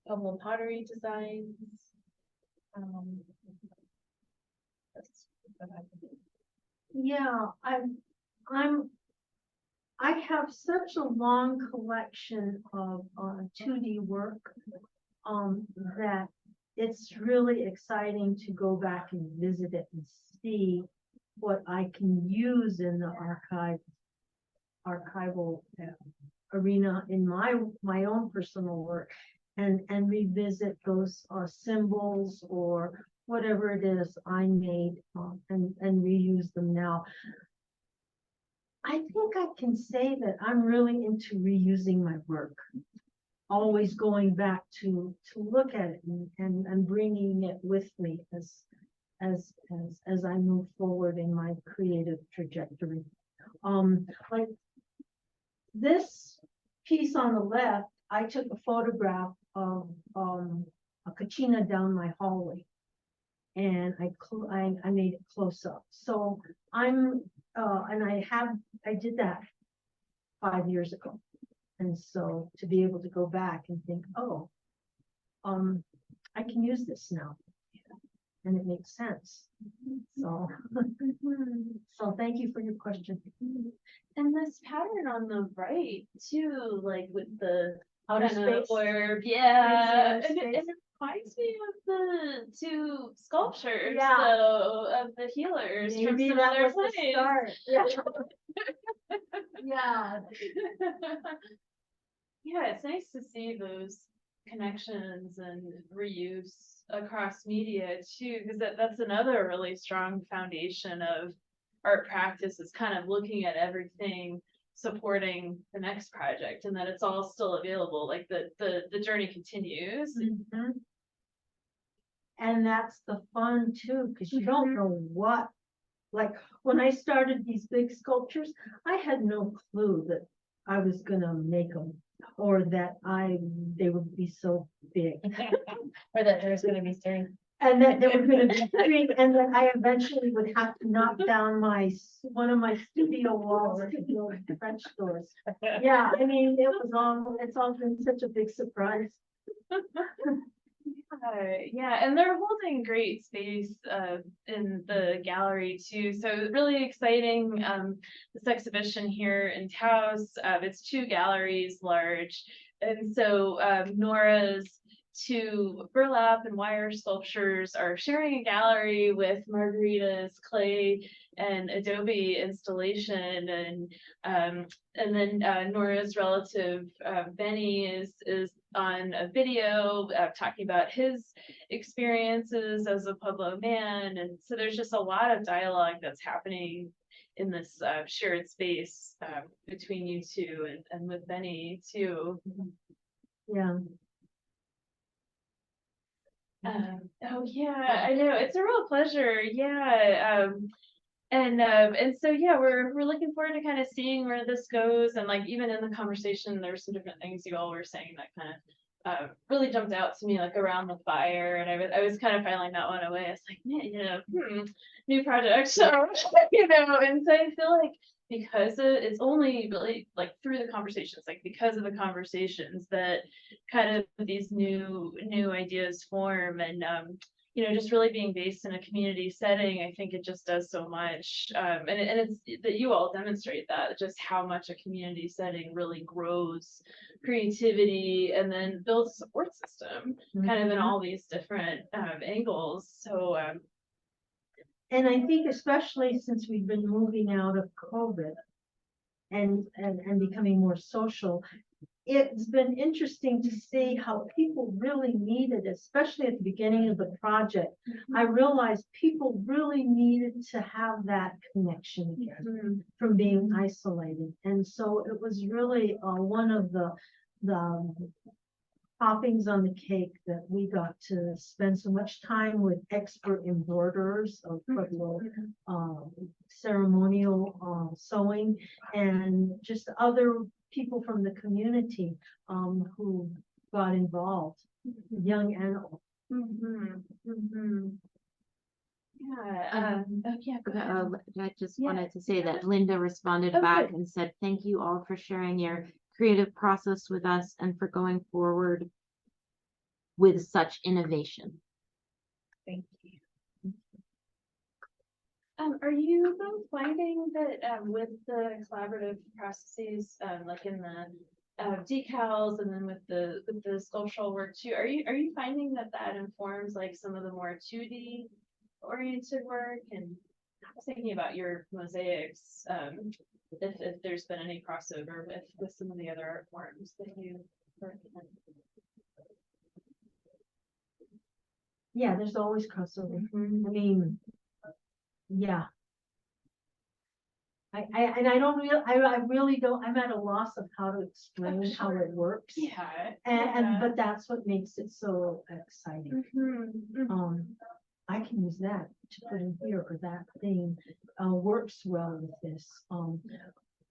Speaker 4: Pueblo pottery designs. That's what I've been doing.
Speaker 3: Yeah, I have such a long collection of 2D work that it's really exciting to go back and visit it and see what I can use in the archival arena in my own personal work and revisit those symbols or whatever it is I made and reuse them now. I think I can say that I'm really into reusing my work, always going back to look at it and bringing it with me as I move forward in my creative trajectory. Like this piece on the left, I took a photograph of a kachina down my hallway, and I made it close up. So and I did that 5 years ago. And so to be able to go back and think, oh, I can use this now. And it makes sense. So, so thank you for your question.
Speaker 2: And this pattern on the right too, like with the
Speaker 3: Outer
Speaker 2: kind of
Speaker 3: space.
Speaker 2: orb, yeah.
Speaker 3: Outer
Speaker 2: And
Speaker 3: space.
Speaker 2: it reminds me of the two sculptures,
Speaker 3: Yeah.
Speaker 2: so of the healers from
Speaker 3: Maybe
Speaker 2: some
Speaker 3: that
Speaker 2: other
Speaker 3: was the
Speaker 2: place.
Speaker 3: start. Yeah. Yeah.
Speaker 2: Yeah, it's nice to see those connections and reuse across media too, because that's another really strong foundation of art practice, is kind of looking at everything supporting the next project and that it's all still available, like the journey continues.
Speaker 3: Mhm. And that's the fun too, because you don't know what, like when I started these big sculptures, I had no clue that I was gonna make them or that they would be so big.
Speaker 4: Or that there's gonna be certain.
Speaker 3: And that they were gonna be big, and that I eventually would have to knock down one of my studio walls to build French doors. Yeah, I mean, it's all been such a big surprise.
Speaker 2: Yeah, and they're holding great space in the gallery too. So really exciting. This exhibition here in Taos, it's 2 galleries large. And so Nora's to burlap and wire sculptures are sharing a gallery with Margarita's clay and Adobe installation, and then Nora's relative Benny is on a video talking about his experiences as a Pueblo man, and so there's just a lot of dialogue that's happening in this shared space between you two and with Benny too.
Speaker 3: Yeah.
Speaker 2: Oh yeah, I know. It's a real pleasure. Yeah. And so yeah, we're looking forward to kind of seeing where this goes. And like even in the conversation, there were some different things you all were saying that kind of really jumped out to me, like around the fire. And I was kind of filing that one away. I was like, man, new project. So and so I feel like because it's only really like through the conversations, like because of the conversations that kind of these new ideas form, and just really being based in a community setting, I think it just does so much. And it's that you all demonstrate that just how much a community setting really grows creativity and then builds a support system kind of in all these different angles. So
Speaker 3: And I think especially since we've been moving out of COVID and becoming more social, it's been interesting to see how people really needed, especially at the beginning of the project. I realized people really needed to have that connection again from being isolated. And so it was really one of the toppings on the cake that we got to spend so much time with expert embroiderers of Pueblo ceremonial sewing, and just other people from the community who got involved, young and old.
Speaker 2: Yeah. Go ahead.
Speaker 5: I just
Speaker 2: Yeah.
Speaker 5: wanted to say that Linda responded
Speaker 2: Oh,
Speaker 5: back
Speaker 2: good.
Speaker 5: and said, thank you all for sharing your creative process with us and for going forward with such innovation.
Speaker 4: Thank you.
Speaker 2: Are you both finding that with the collaborative processes, like in the decals and then with the sculptural work too, are you finding that informs like some of the more 2D oriented work? And I was thinking about your mosaics, if there's been any crossover with some of the other art forms that you work in.
Speaker 3: Yeah, there's always crossover. I mean, yeah. I really don't, I'm at a loss of how to explain how it works.
Speaker 2: Yeah.
Speaker 3: But that's what makes it so exciting. I can use that to put in here, or that thing works well with this.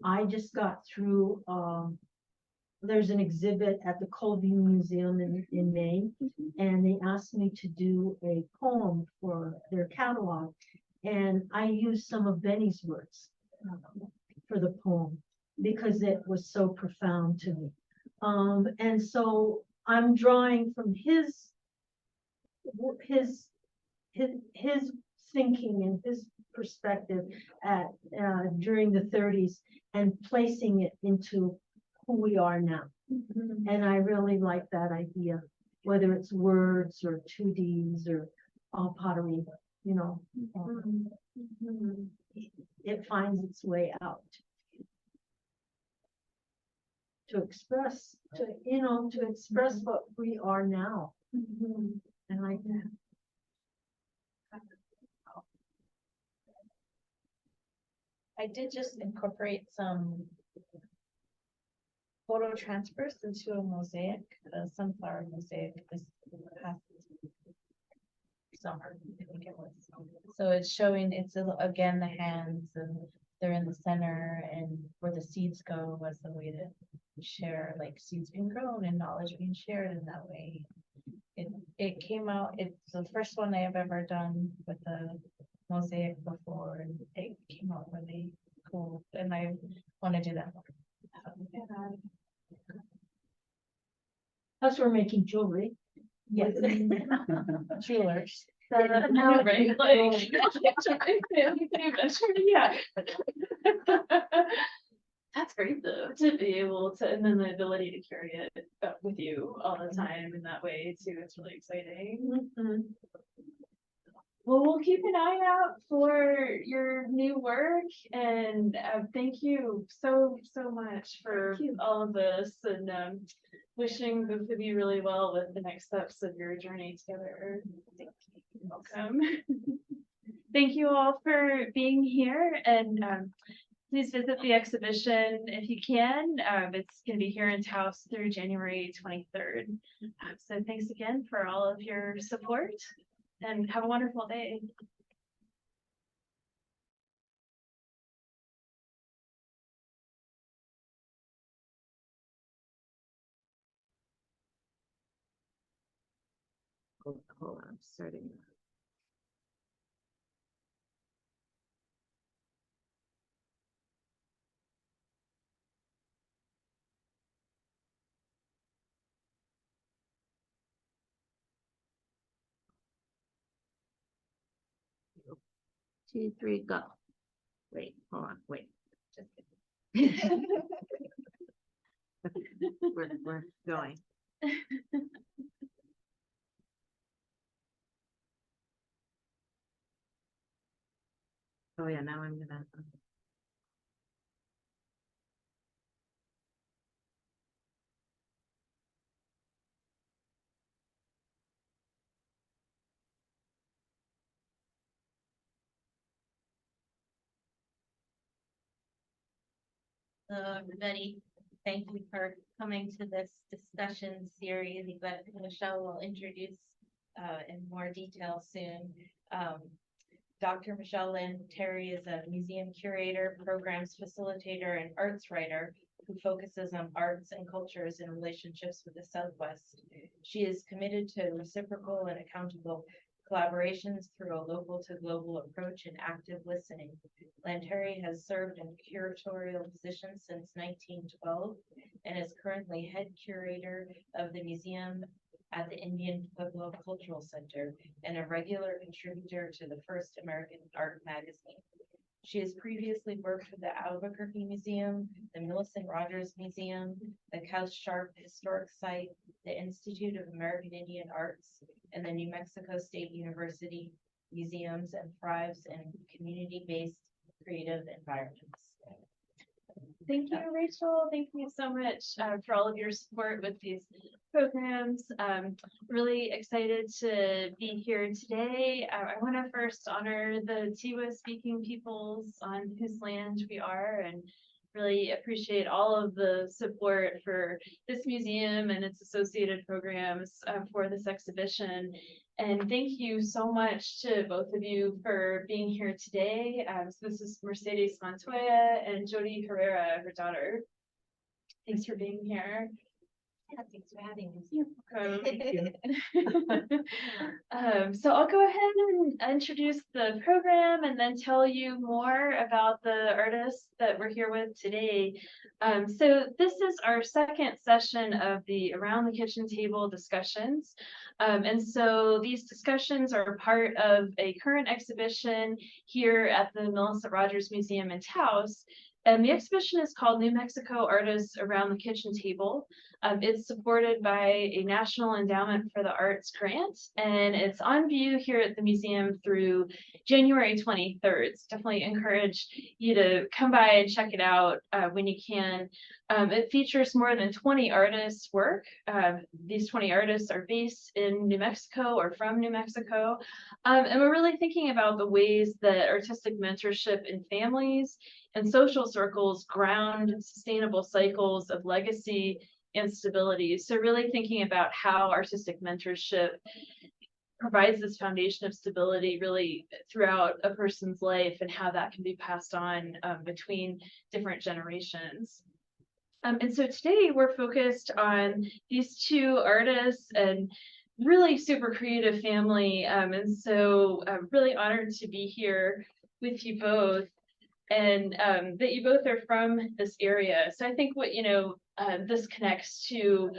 Speaker 3: I just got through, there's an exhibit at the Colby Museum in Maine, and they asked me to do a poem for their catalog. And I used some of Benny's words for the poem because it was so profound to me. And so I'm drawing from his thinking and his perspective at during the 30s and placing it into who we are now. And I really like that idea, whether it's words or 2Ds or pottery, it finds its way out to express what we are now. I like that.
Speaker 4: I did just incorporate some photo transfers into a mosaic, a sunflower mosaic this past summer, I think it was. So it's showing, again, the hands, and they're in the center, and where the seeds go was the way to share, like seeds being grown and knowledge being shared in that way. It came out, it's the first one I have ever done with the mosaic before, and it came out really cool, and I want to do that more.
Speaker 3: Plus, we're making jewelry.
Speaker 4: Yes. Jewelers.
Speaker 2: Right, like, yeah. That's great though, to be able to, and then the ability to carry it with you all the time in that way too. It's really exciting. Well, we'll keep an eye out for your new work, and thank you so much for all of this, and wishing both of you really well with the next steps of your journey together. Thank you. You're welcome. Thank you all for being here, and please visit the exhibition if you can. It's going to be here in Taos through January 23rd. So thanks again for all of your support, and have a wonderful day.
Speaker 5: Hold on, I'm starting. Two, three, go. Wait, hold on, wait. Just kidding. We're going. Oh yeah, now I'm gonna.
Speaker 1: Hello, everybody. Thank you for coming to this discussion series that Michelle will introduce in more detail soon. Dr. Michelle Lynn Terry is a museum curator, programs facilitator, and arts writer who focuses on arts and cultures and relationships with the Southwest. She is committed to reciprocal and accountable collaborations through a local to global approach and active listening. Lanteri has served in curatorial positions since 1912 and is currently head curator of the museum at the Indian Pueblo Cultural Center and a regular contributor to the First American Art magazine. She has previously worked with the Albuquerque Museum, the Millicent Rogers Museum, the Caus Sharp Historic Site, the Institute of American Indian Arts, and the New Mexico State University Museums, and thrives in community-based creative environments.
Speaker 2: Thank you, Rachel. Thank you so much for all of your support with these programs. Really excited to be here today. I want to first honor the Tiwa speaking peoples on whose land we are, and really appreciate all of the support for this museum and its associated programs for this exhibition. And thank you so much to both of you for being here today. So this is Mercedes Montoya and Jodie Herrera, her daughter. Thanks for being here.
Speaker 1: Yeah, thanks for having us.
Speaker 2: So I'll go ahead and introduce the program and then tell you more about the artists that we're here with today. So this is our second session of the Around the Kitchen Table discussions. And so these discussions are part of a current exhibition here at the Melissa Rogers Museum in Taos. And the exhibition is called New Mexico Artists Around the Kitchen Table. It's supported by a National Endowment for the Arts grant, and it's on view here at the museum through January 23rd. So definitely encourage you to come by and check it out when you can. It features more than 20 artists' work. These 20 artists are based in New Mexico or from New Mexico. And we're really thinking about the ways that artistic mentorship in families and social circles ground sustainable cycles of legacy and stability. So really thinking about how artistic mentorship provides this foundation of stability really throughout a person's life and how that can be passed on between different generations. And so today we're focused on these two artists and really super creative family. And so I'm really honored to be here with you both, and that you both are from this area. So I think what, this connects to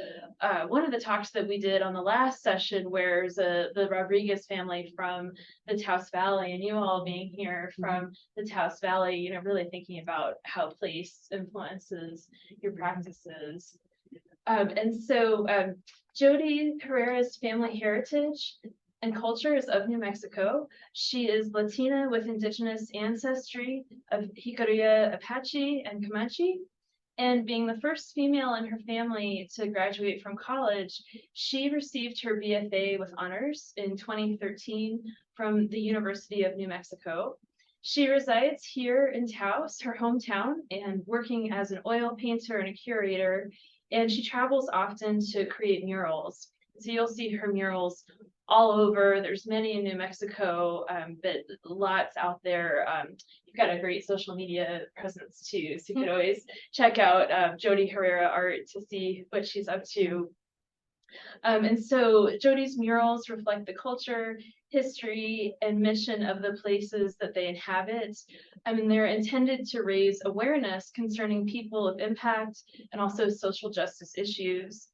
Speaker 2: one of the talks that we did on the last session, where the Rodriguez family from the Taos Valley, and you all being here from the Taos Valley, you know, really thinking about how place influences your practices. And so Jodie Herrera's family heritage and culture is of New Mexico. She is Latina with indigenous ancestry of Jicarilla, Apache, and Comanche. And being the first female in her family to graduate from college, she received her BFA with honors in 2013 from the University of New Mexico. She resides here in Taos, her hometown, and working as an oil painter and a curator, and she travels often to create murals. So you'll see her murals all over. There's many in New Mexico, but lots out there. You've got a great social media presence too, so you could always check out Jodie Herrera art to see what she's up to. And so Jodie's murals reflect the culture, history, and mission of the places that they inhabit. I mean, they're intended to raise awareness concerning people of impact and also social justice issues.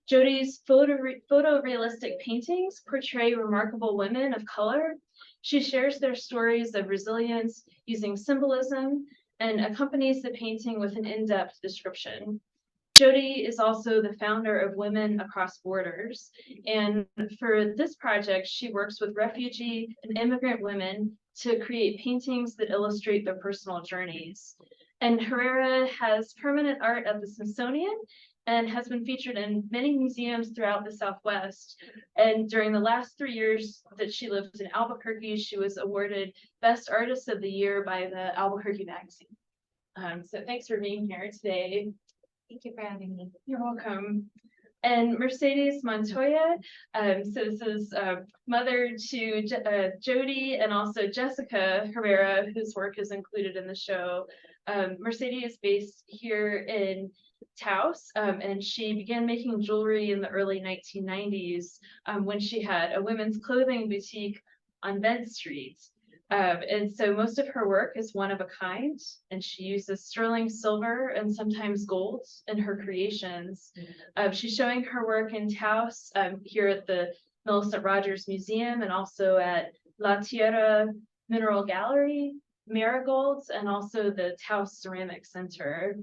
Speaker 2: Jodie's photorealistic paintings portray remarkable women of color. She shares their stories of resilience using symbolism and accompanies the painting with an in-depth description. Jodie is also the founder of Women Across Borders, and for this project, she works with refugee and immigrant women to create paintings that illustrate their personal journeys. And Herrera has permanent art at the Smithsonian and has been featured in many museums throughout the Southwest. And during the last 3 years that she lived in Albuquerque, she was awarded Best Artist of the Year by the Albuquerque magazine. So thanks for being here today.
Speaker 1: Thank you for having me.
Speaker 2: You're welcome. And Mercedes Montoya, so this is mother to Jodie and also Jessica Herrera, whose work is included in the show. Mercedes is based here in Taos, and she began making jewelry in the early 1990s when she had a women's clothing boutique on Bed Street. And so most of her work is one of a kind, and she uses sterling silver and sometimes gold in her creations. She's showing her work in Taos here at the Millicent Rogers Museum and also at La Tierra Mineral Gallery, Marigolds, and also the Taos Ceramic Center.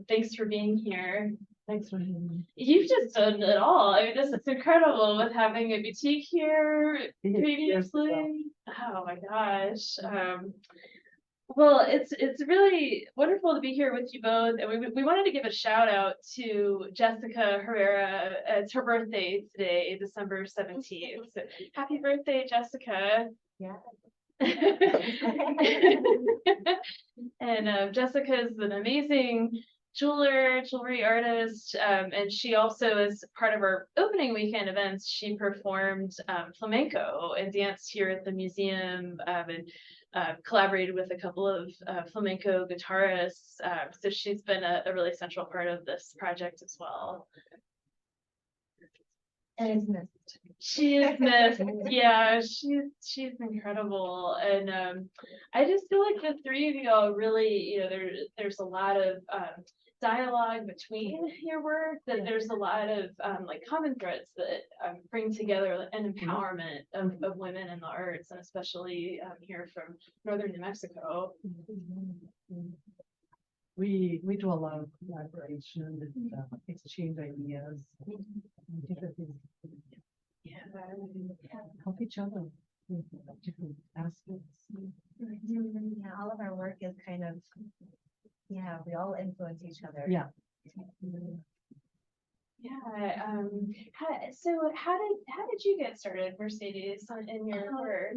Speaker 2: Thanks for being here.
Speaker 4: Thanks for having me.
Speaker 2: You've just done it all. I mean, this is incredible with having a boutique here previously. Oh my gosh. Well, it's really wonderful to be here with you both. And we wanted to give a shout out to Jessica Herrera. It's her birthday today, December 17th. So happy birthday, Jessica.
Speaker 4: Yeah.
Speaker 2: And Jessica is an amazing jewelry artist, and she also, as part of our opening weekend events, she performed flamenco and danced here at the museum, and collaborated with a couple of flamenco guitarists. So she's been a really central part of this project as well. And she is missed. Yeah, she's incredible. And I just feel like the three of y'all really, you know, there's a lot of dialogue between your work, that there's a lot of like common threads that bring together an empowerment of women in the arts, and especially here from northern New Mexico.
Speaker 6: We do a lot of collaboration and exchange ideas. Different things.
Speaker 2: Yeah.
Speaker 6: Help each other with different aspects.
Speaker 7: Yeah, all of our work is kind of, yeah, we all influence each other.
Speaker 6: Yeah.
Speaker 2: Yeah. How did you get started, Mercedes, in your work?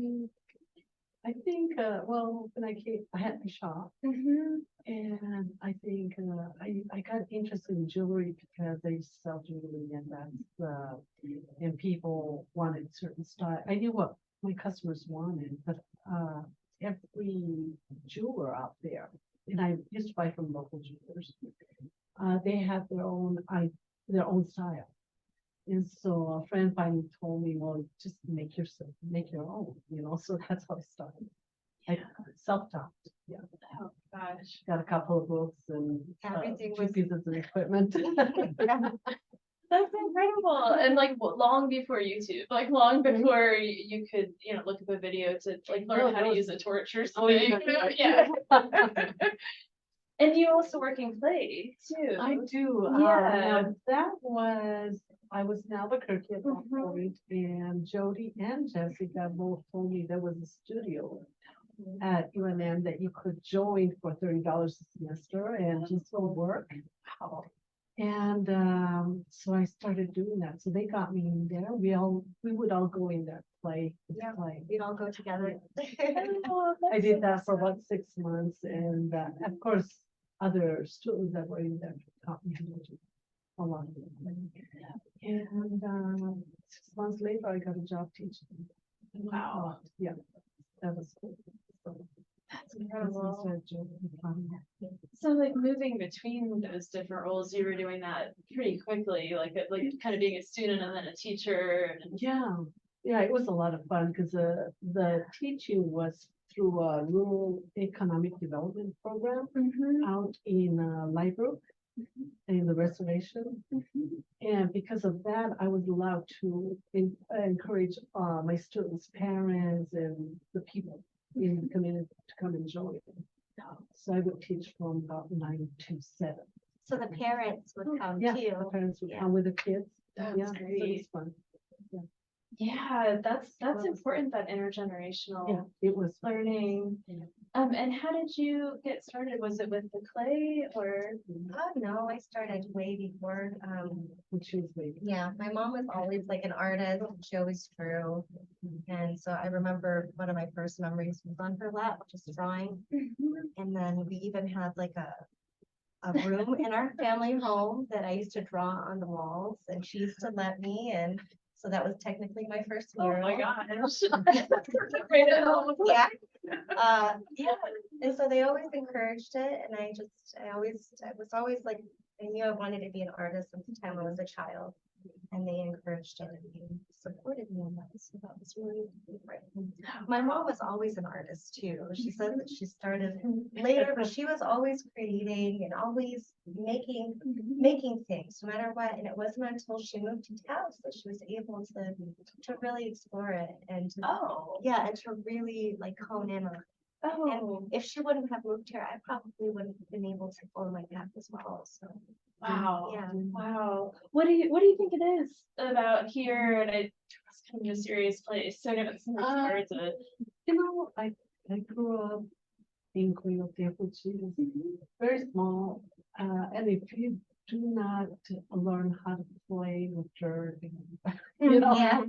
Speaker 6: I think, well, when I came, I had a shop, and I think I got interested in jewelry because they sell jewelry, and that's and people wanted certain style. I knew what my customers wanted, but every jeweler out there, and I used to buy from local jewelers, they have their own style. And so a friend finally told me, well, just make your own, you know, so that's how I started. I self-taught.
Speaker 2: Oh, gosh.
Speaker 6: Got a couple of books and
Speaker 7: Everything
Speaker 6: two
Speaker 7: was-
Speaker 6: pieces of equipment.
Speaker 2: That's incredible. And like long before YouTube, like long before you could, look up a video to like learn
Speaker 6: Oh,
Speaker 2: how
Speaker 6: that
Speaker 2: to
Speaker 6: was-
Speaker 2: use a torch or
Speaker 6: Oh,
Speaker 2: something.
Speaker 6: yeah.
Speaker 2: Yeah. And you also work in clay too.
Speaker 6: I do.
Speaker 2: Yeah.
Speaker 6: I was in Albuquerque at that point, and Jodie and Jessica both told me there was a studio at UNM that you could join for $30 a semester and just go work. Wow. And so I started doing that. So they got me in there. We would all go in there, play.
Speaker 7: Yeah.
Speaker 6: play.
Speaker 7: We'd all go together.
Speaker 2: Oh,
Speaker 6: I
Speaker 2: that's
Speaker 6: did
Speaker 2: so
Speaker 6: that for
Speaker 2: awesome.
Speaker 6: about 6 months, and of course, other students that were in there taught me a lot. And 6 months later, I got a job teaching.
Speaker 2: Wow.
Speaker 6: Yeah, that was cool. So,
Speaker 2: That's
Speaker 6: this
Speaker 2: incredible.
Speaker 6: is a job of fun.
Speaker 2: So like moving between those different roles, you were doing that pretty quickly, like kind of being a student and then a teacher. And
Speaker 6: Yeah, it was a lot of fun because the teaching was through a rural economic development program out in Liebrook in the reservation. And because of that, I was allowed to encourage my students' parents and the people in the community to come and join. So I would teach from about 9 to 7.
Speaker 7: So the parents would come
Speaker 6: Yeah,
Speaker 7: too.
Speaker 6: the parents would
Speaker 7: Yeah.
Speaker 6: come with the kids.
Speaker 2: That's
Speaker 6: Yeah, so it was
Speaker 2: great.
Speaker 6: fun.
Speaker 2: Yeah, that's important, that intergenerational
Speaker 6: Yeah, it was fun.
Speaker 2: learning.
Speaker 6: Yeah.
Speaker 2: And how did you get started? Was it with the clay or?
Speaker 7: Oh, no, I started way before.
Speaker 6: When she was baby.
Speaker 7: Yeah, my mom was always like an artist. She always drew. And so I remember one of my first memories was on her lap, just drawing. And then we even had like a room in our family home that I used to draw on the walls, and she used to let me, and so that was technically my first
Speaker 2: Oh
Speaker 7: mural.
Speaker 2: my gosh. Right at home.
Speaker 7: Yeah. Yeah. And so they always encouraged it, and I was always like, I knew I wanted to be an artist since the time I was a child, and they encouraged it and they supported me in that. So that was really great. My mom was always an artist too. She said that she started later, but she was always creating and always making things, no matter what. And it wasn't until she moved to Taos that she was able to really explore it and to
Speaker 2: Oh.
Speaker 7: yeah, and to really like hone in on it.
Speaker 2: Oh.
Speaker 7: And if she wouldn't have moved here, I probably wouldn't have been able to follow my path as well. So
Speaker 2: Wow.
Speaker 7: yeah.
Speaker 2: Wow. What do you think it is about here? And it's kind of a serious place. So I know it's hard to.
Speaker 6: You know, I grew up in Coyote, which is very small. And if you do not learn how to play with dirt, you know,
Speaker 7: Yeah.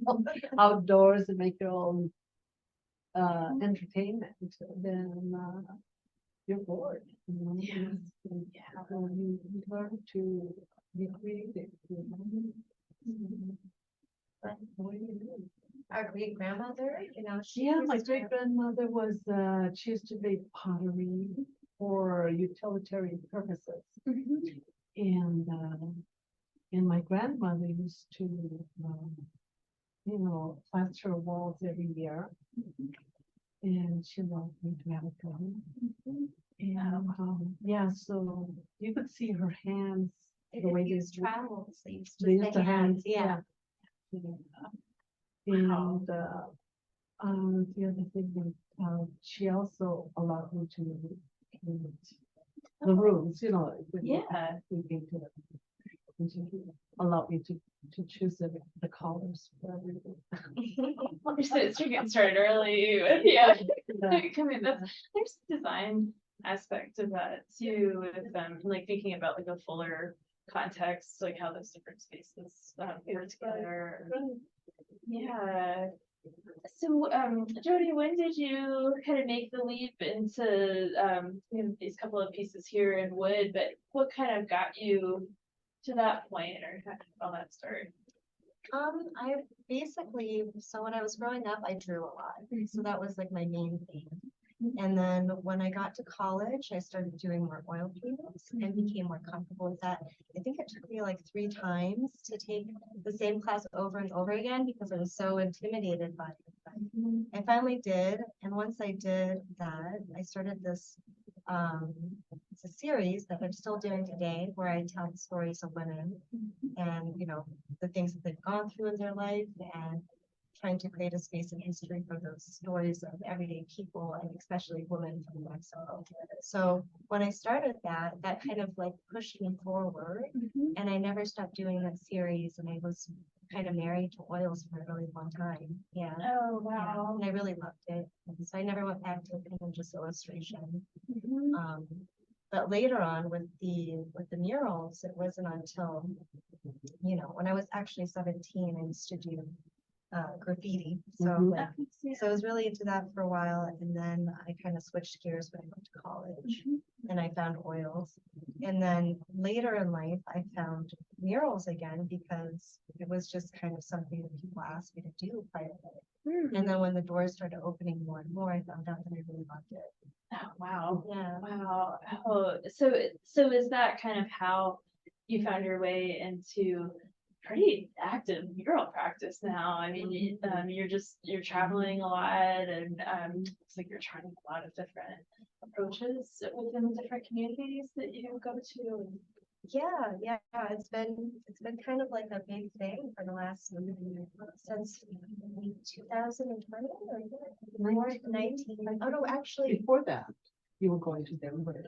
Speaker 6: outdoors and make your own entertainment, then you're bored. You know?
Speaker 2: Yeah.
Speaker 6: So you learn to be creative. You know? That's the way you do it.
Speaker 7: Our great grandmother, she
Speaker 6: Yeah,
Speaker 7: used
Speaker 6: my
Speaker 7: to-
Speaker 6: great grandmother was, she used to make pottery for utilitarian purposes. And my grandmother used to, plaster walls every year. And she loved me to have it done. And, yeah, so you could see her hands,
Speaker 7: They
Speaker 6: the way
Speaker 7: didn't
Speaker 6: they
Speaker 7: use trowels. They used
Speaker 6: they
Speaker 7: just
Speaker 6: used
Speaker 7: the
Speaker 6: to
Speaker 7: hands.
Speaker 6: yeah.
Speaker 2: Wow.
Speaker 6: And the other thing was, she also allowed me to paint the rooms,
Speaker 2: Yeah.
Speaker 6: we painted it. And she allowed me to choose the colors for everything.
Speaker 2: You're getting started early. Yeah.
Speaker 6: Yeah.
Speaker 2: Come in. There's a design aspect of that too, with like thinking about like a fuller context, like how those different spaces work together. Yeah. So, Jodie, when did you kind of make the leap into these couple of pieces here in wood? But what kind of got you to that point, or how did all that start?
Speaker 7: I basically, so when I was growing up, I drew a lot. So that was like my main thing. And then when I got to college, I started doing more oil paintings and became more comfortable with that. I think it took me like 3 times to take the same class over and over again because I was so intimidated by it. But I finally did, and once I did that, I started this, it's a series that I'm still doing today, where I tell the stories of women and, you know, the things that they've gone through in their life, and trying to create a space in history for those stories of everyday people, and especially women from Mexico. So when I started that, that kind of like pushed me forward, and I never stopped doing that series, and I was kind of married to oils for a really long time. Yeah.
Speaker 2: Oh,
Speaker 7: Yeah,
Speaker 2: wow.
Speaker 7: and I really loved it. And so I never went back to kind of just illustration. Um, but later on with the murals, it wasn't until, you know, when I was actually 17, I used to do graffiti. So like, so I was really into that for a while, and then I kind of switched gears when I went to college, and I found oils. And then later in life, I found murals again, because it was just kind of something that people asked me to do privately. And then when the doors started opening more and more, I found out that I really loved it.
Speaker 2: Oh, wow.
Speaker 7: Yeah.
Speaker 2: Wow. Oh, so is that kind of how you found your way into pretty active mural practice now? I mean, you're traveling a lot, and it's like you're trying a lot of different approaches within different communities that you go to.
Speaker 7: Yeah, it's been kind of like a big thing for the last since 2020 or more 19. Oh no, actually,
Speaker 6: Before that, you were going to Denver.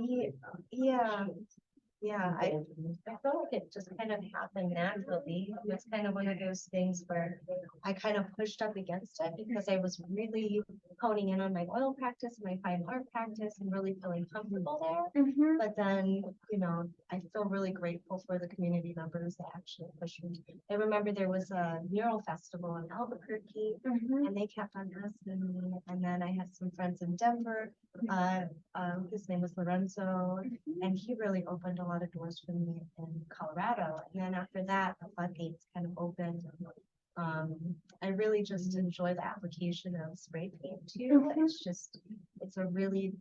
Speaker 7: Yeah, I feel like it just kind of happened naturally. It was kind of one of those things where I kind of pushed up against it, because I was really honing in on my oil practice, my fine art practice, and really feeling comfortable there. But then, you know, I feel really grateful for the community members that actually pushed me. I remember there was a mural festival in Albuquerque, and they kept on asking me. And then I had some friends in Denver. His name was Lorenzo, and he really opened a lot of doors for me in Colorado. And then after that, the floodgates kind of opened. I really just enjoy the application of spray paint too. It's a really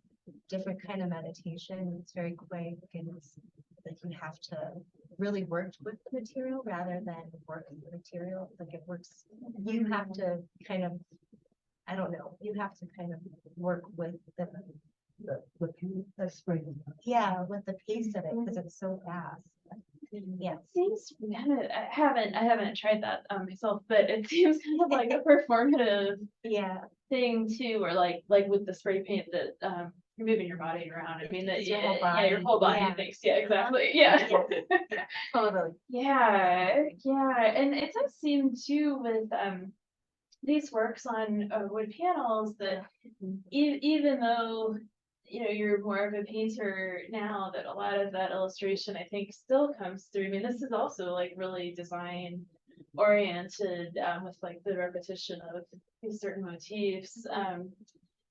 Speaker 7: different kind of meditation. It's very quick, and it's like you have to really work with the material rather than work with the material. Like it works, you have to kind of, I don't know, you have to kind of work with
Speaker 6: The spring.
Speaker 7: yeah, with the pace of it, because it's so fast. Yeah.
Speaker 2: Seems kind of, I haven't tried that myself, but it seems kind of like a performative
Speaker 7: Yeah.
Speaker 2: thing too, or like with the spray paint that you're moving your body around. I mean, that
Speaker 7: It's your whole
Speaker 2: your whole body
Speaker 7: body, yeah.
Speaker 2: thinks, yeah, exactly, yeah.
Speaker 7: Totally.
Speaker 2: Yeah, and it does seem too with these works on wood panels that even though you're more of a painter now, that a lot of that illustration I think still comes through. I mean, this is also like really design oriented with like the repetition of these certain motifs.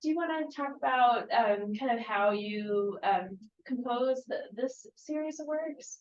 Speaker 2: Do you want to talk about kind of how you compose this series of works?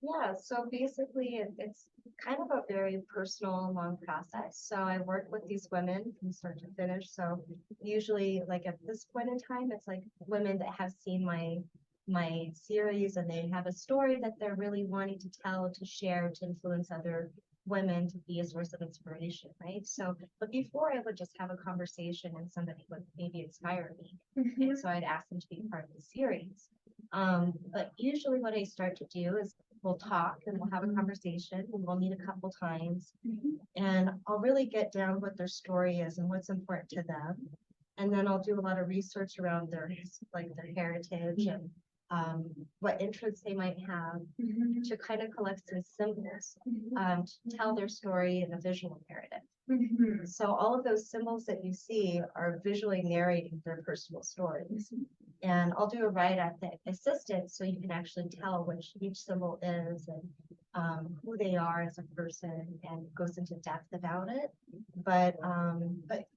Speaker 7: Yeah, so basically it's kind of a very personal, long process. So I work with these women from start to finish. So usually like at this point in time, it's like women that have seen my series, and they have a story that they're really wanting to tell, to share, to influence other women, to be a source of inspiration, right? So, but before I would just have a conversation and somebody would maybe inspire me. And so I'd ask them to be part of the series. But usually what I start to do is we'll talk and we'll have a conversation, and we'll meet a couple times, and I'll really get down what their story is and what's important to them. And then I'll do a lot of research around their heritage and what interests they might have, to kind of collect some symbols to tell their story in a visual narrative. So all of those symbols that you see are visually narrating their personal stories. And I'll do a write at the assistant, so you can actually tell which each symbol is, and who they are as a person, and goes into depth about it. But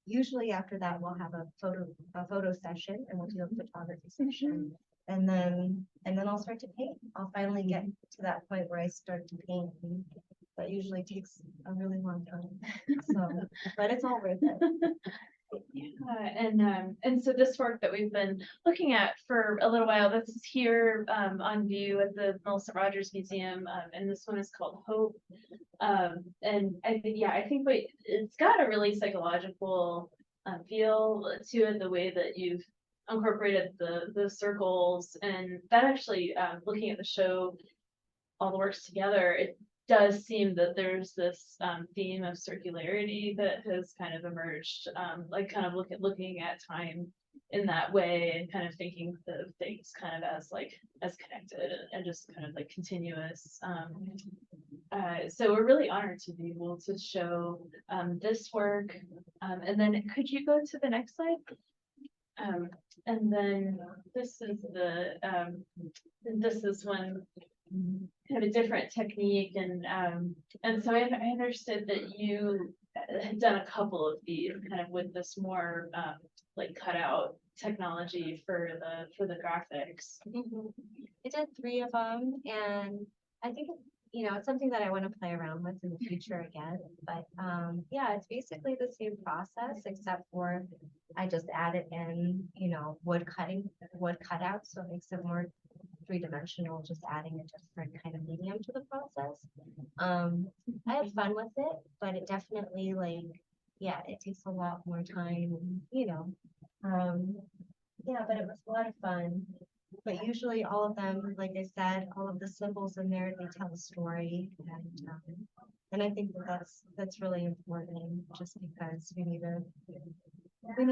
Speaker 7: usually after that, we'll have a photo session, and we'll do a photography session. And then I'll start to paint. I'll finally get to that point where I start to paint. And that usually takes a really long time. So, but it's all worth it.
Speaker 2: Yeah, and so this work that we've been looking at for a little while, this is here on view at the Melissa Rogers Museum, and this one is called Hope. And I think, yeah, I think it's got a really psychological feel to it, the way that you've incorporated the circles, and that actually, looking at the show, all the works together, it does seem that there's this theme of circularity that has kind of emerged, like kind of looking at time in that way, and kind of thinking of things kind of as like as connected and just kind of like continuous. So we're really honored to be able to show this work. And then could you go to the next slide? And then this is one kind of a different technique, and so I understood that you had done a couple of these kind of with this more like cutout technology for the graphics.
Speaker 7: I did 3 of them, and I think, it's something that I want to play around with in the future again. But yeah, it's basically the same process, except for I just added in, wood cutouts, so it makes it more 3-dimensional, just adding a different kind of medium to the process. I have fun with it, but it definitely it takes a lot more time, yeah, but it was a lot of fun. But usually all of them, like I said, all of the symbols in there, they tell a story, and I think that's really important, just because we need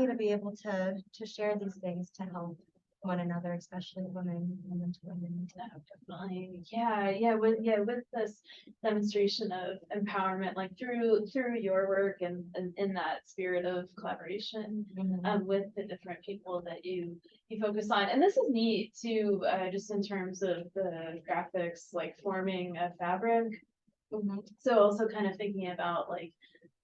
Speaker 7: to be able to share these things to help one another, especially women to women.
Speaker 2: Definitely. Yeah, with this demonstration of empowerment, like through your work and in that spirit of collaboration with the different people that you focus on. And this is neat too, just in terms of the graphics, like forming a fabric. So also kind of thinking about like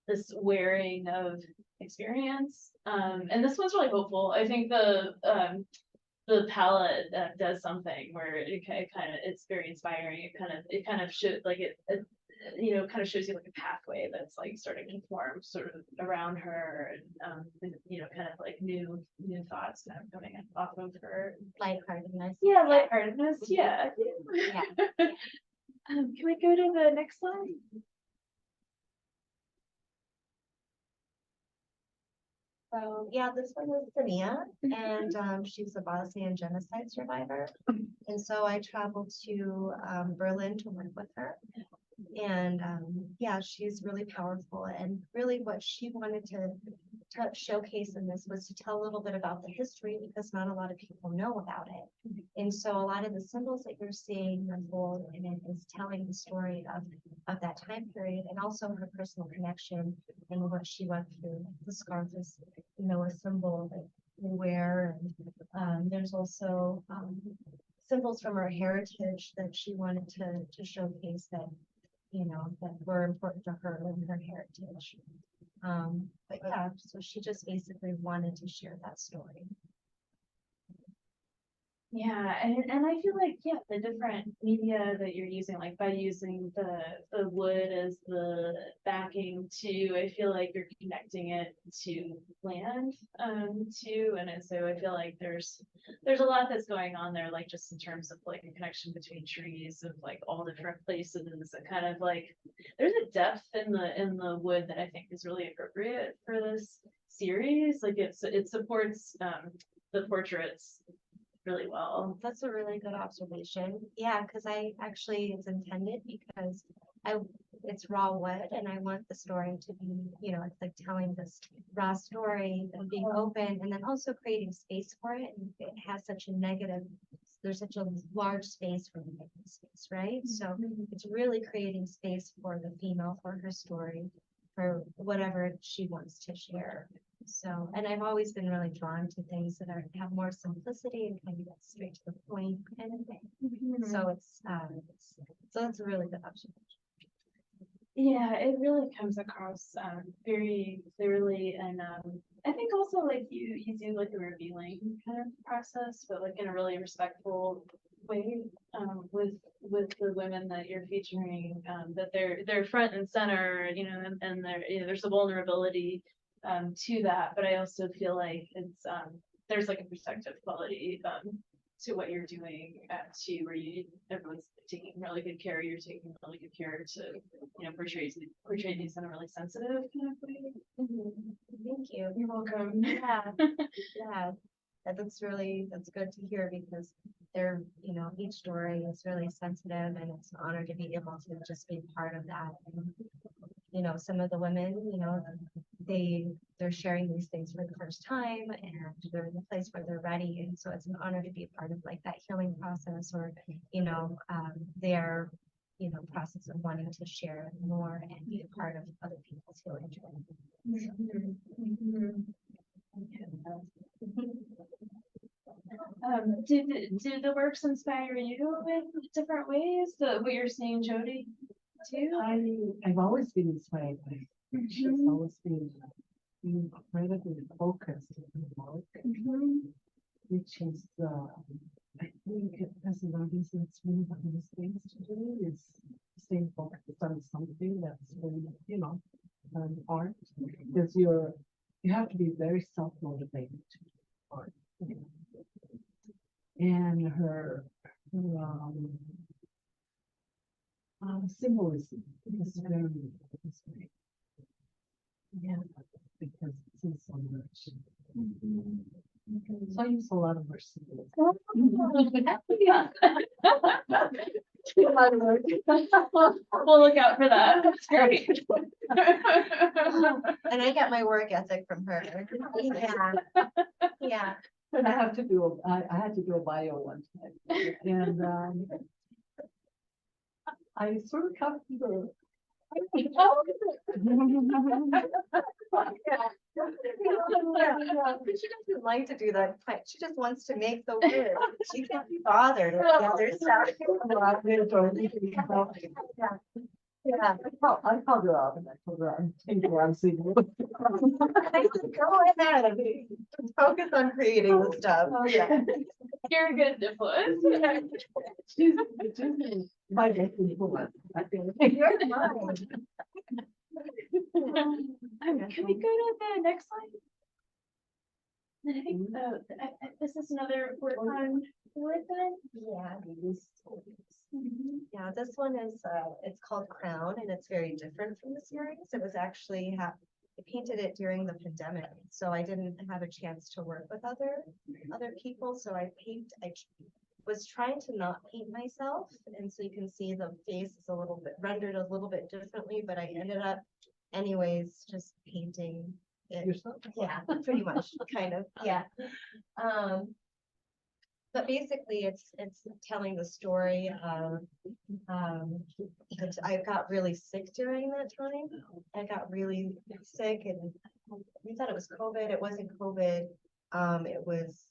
Speaker 2: this wearing of experience. And this one's really hopeful. I think the palette does something where it's very inspiring. It kind of shows like it kind of shows you like a pathway that's like starting to form sort of around her, and kind of like new thoughts kind of coming off of her.
Speaker 7: Lightheartedness.
Speaker 2: Yeah, lightheartedness. Yeah.
Speaker 7: Yeah.
Speaker 2: Can we go to the next slide?
Speaker 7: So yeah, this one is Tania, and she's a Bosnian genocide survivor. And so I traveled to Berlin to work with her. And yeah, she's really powerful. And really what she wanted to showcase in this was to tell a little bit about the history, because not a lot of people know about it. And so a lot of the symbols that you're seeing unfold in it is telling the story of that time period, and also her personal connection and what she went through. The scarf is, a symbol that we wear. And there's also symbols from her heritage that she wanted to showcase that, that were important to her and her heritage. But yeah, so she just basically wanted to share that story.
Speaker 2: Yeah, and I feel like, yeah, the different media that you're using, like by using the wood as the backing too, I feel like you're connecting it to land too. And so I feel like there's a lot that's going on there, like just in terms of like a connection between trees of like all different places, and kind of like there's a depth in the wood that I think is really appropriate for this series. Like it supports the portraits really well.
Speaker 7: That's a really good observation. Yeah, because it's intended because it's raw wood, and I want the story to be, it's like telling this raw story and being open, and then also creating space for it. And it has there's such a large space for the negative space, right? So it's really creating space for the female, for her story, for whatever she wants to share. So, and I've always been really drawn to things that have more simplicity and kind of get straight to the point kind of thing. So it's a really good option.
Speaker 2: Yeah, it really comes across very clearly, and I think also like you do like a revealing kind of process, but like in a really respectful way with the women that you're featuring, that they're front and center, and there's a vulnerability to that, but I also feel like it's there's like a protective quality to what you're doing to where everyone's taking really good care, you're taking really good care to, portray these in a really sensitive kind of way.
Speaker 7: Thank you.
Speaker 2: You're welcome.
Speaker 7: Yeah, yeah. That's good to hear because they're, each story is really sensitive and it's an honor to be able to just be part of that. And, some of the women, they're sharing these things for the first time and they're in a place where they're ready. And so it's an honor to be a part of like that healing process or, their, process of wanting to share more and be a part of other people's healing journey.
Speaker 2: Do the works inspire you in different ways? What you're saying, Jodie, too?
Speaker 6: I've always been inspired by it. She's always been incredibly focused on the work, which is, I think as an artist, it's one of the hardest things to do is stay focused on something that's really, art, because you have to be very self-motivated to do art. And her symbolism is very great. Yeah, because it's in so much. So I use a lot of her symbolism.
Speaker 2: We'll look out for that. That's great.
Speaker 7: And I get my work ethic from her. Yeah. Yeah.
Speaker 6: And I had to do a bio one time. And I sort of copied her.
Speaker 7: She doesn't like to do that. She just wants to make the word. She can't be bothered with the other stuff. Yeah.
Speaker 6: I called her up and I told her I'm seeing you.
Speaker 7: Go ahead. Focus on creating the stuff. Yeah.
Speaker 2: You're a good influence.
Speaker 6: She's my best influence. I feel like.
Speaker 7: You're mine.
Speaker 2: Can we go to the next slide? I think this is another work on wood then.
Speaker 7: Yeah. Yeah, this one is it's called Crown and it's very different from the series. It was actually I painted it during the pandemic, so I didn't have a chance to work with other people. So I was trying to not paint myself, and so you can see the face is a little bit rendered a little bit differently, but I ended up anyways just painting it.
Speaker 6: Yourself?
Speaker 7: Yeah, pretty much, kind of, yeah. But basically it's telling the story of I got really sick during that time. I got really sick and we thought it was COVID. It wasn't COVID. It was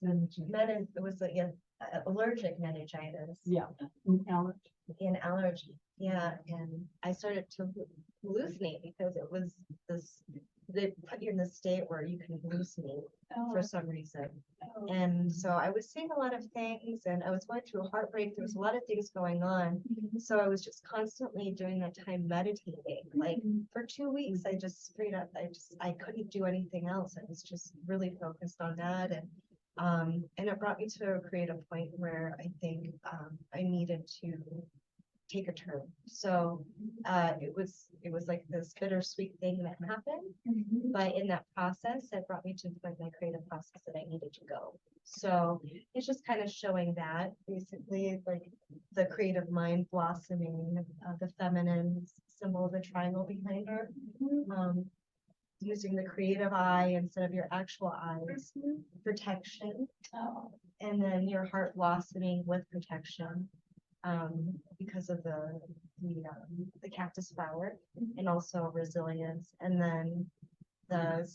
Speaker 7: allergic meningitis.
Speaker 6: Yeah.
Speaker 7: An allergy. Yeah. And I started to hallucinate because it was they put you in the state where you can hallucinate for some reason. And so I was seeing a lot of things and I was going through a heartbreak. There was a lot of things going on. So I was just constantly during that time meditating. Like for 2 weeks, I just straight up, I couldn't do anything else. I was just really focused on that. And it brought me to a creative point where I think I needed to take a turn. So it was like this bittersweet thing that happened, but in that process it brought me to my creative process that I needed to go. So it's just kind of showing that basically like the creative mind blossoming, the feminine symbol of the triangle behind her, using the creative eye instead of your actual eyes, protection, and then your heart blossoming with protection. Because of the cactus flower and also resilience, and then the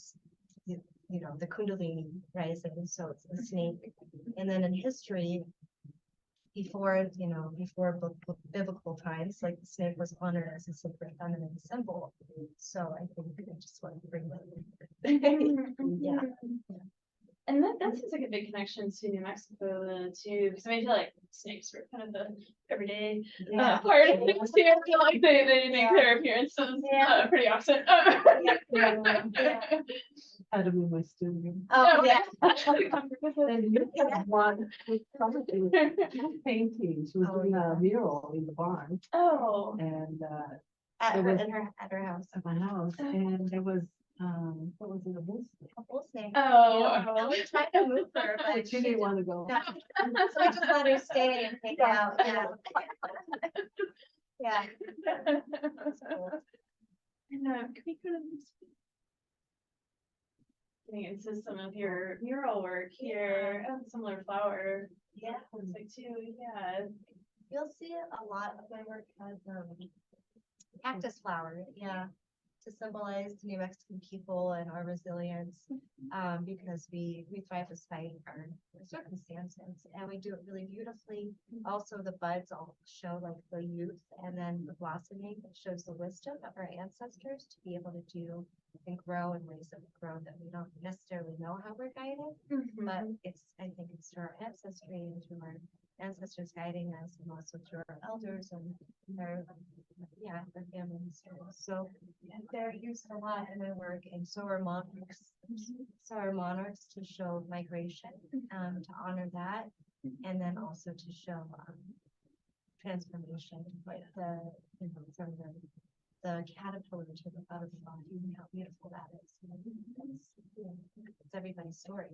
Speaker 7: kundalini rising, so it's the snake. And then in history, before biblical times, like the snake was honored as a sacred feminine symbol. So I think I just wanted to bring that in. Yeah.
Speaker 2: And that seems like a big connection to New Mexico too, because I feel like snakes are kind of the everyday part of things too. I feel like they make their appearances pretty often.
Speaker 6: had them in my studio.
Speaker 7: Oh, yeah.
Speaker 6: And you had one with probably paintings. She was
Speaker 7: Oh,
Speaker 6: doing
Speaker 7: yeah.
Speaker 6: a mural in the barn
Speaker 2: Oh,
Speaker 6: and
Speaker 7: At
Speaker 6: It
Speaker 7: her,
Speaker 6: was-
Speaker 7: at her house.
Speaker 6: at my house. And there was, what was it? A wolf?
Speaker 7: A bull snake.
Speaker 2: oh,
Speaker 7: And we tried to move her, but
Speaker 6: But
Speaker 7: she
Speaker 6: you didn't
Speaker 7: didn't.
Speaker 6: want to go.
Speaker 7: No. So we just let her stay and hang out, yeah. Yeah.
Speaker 2: And can we go to this? Getting into some of your mural work here, and similar flower,
Speaker 7: Yeah,
Speaker 2: looks like too, yeah.
Speaker 7: you'll see a lot of my work has, cactus flower, yeah. To symbolize the New Mexican people and our resilience, because we thrive despite our circumstances, and we do it really beautifully. Also, the buds all show like the youth, and then the blossoming shows the wisdom of our ancestors to be able to do and grow in ways that we grow that we don't necessarily know how we're guided, but I think it's through our ancestry and through our ancestors guiding us, and also through our elders and their, yeah, their family history. So they're used a lot in my work, and so are monarchs. So are monarchs to show migration, to honor that, and then also to show transformation, like from the caterpillar to the butterfly, and how beautiful that is. It's everybody's story.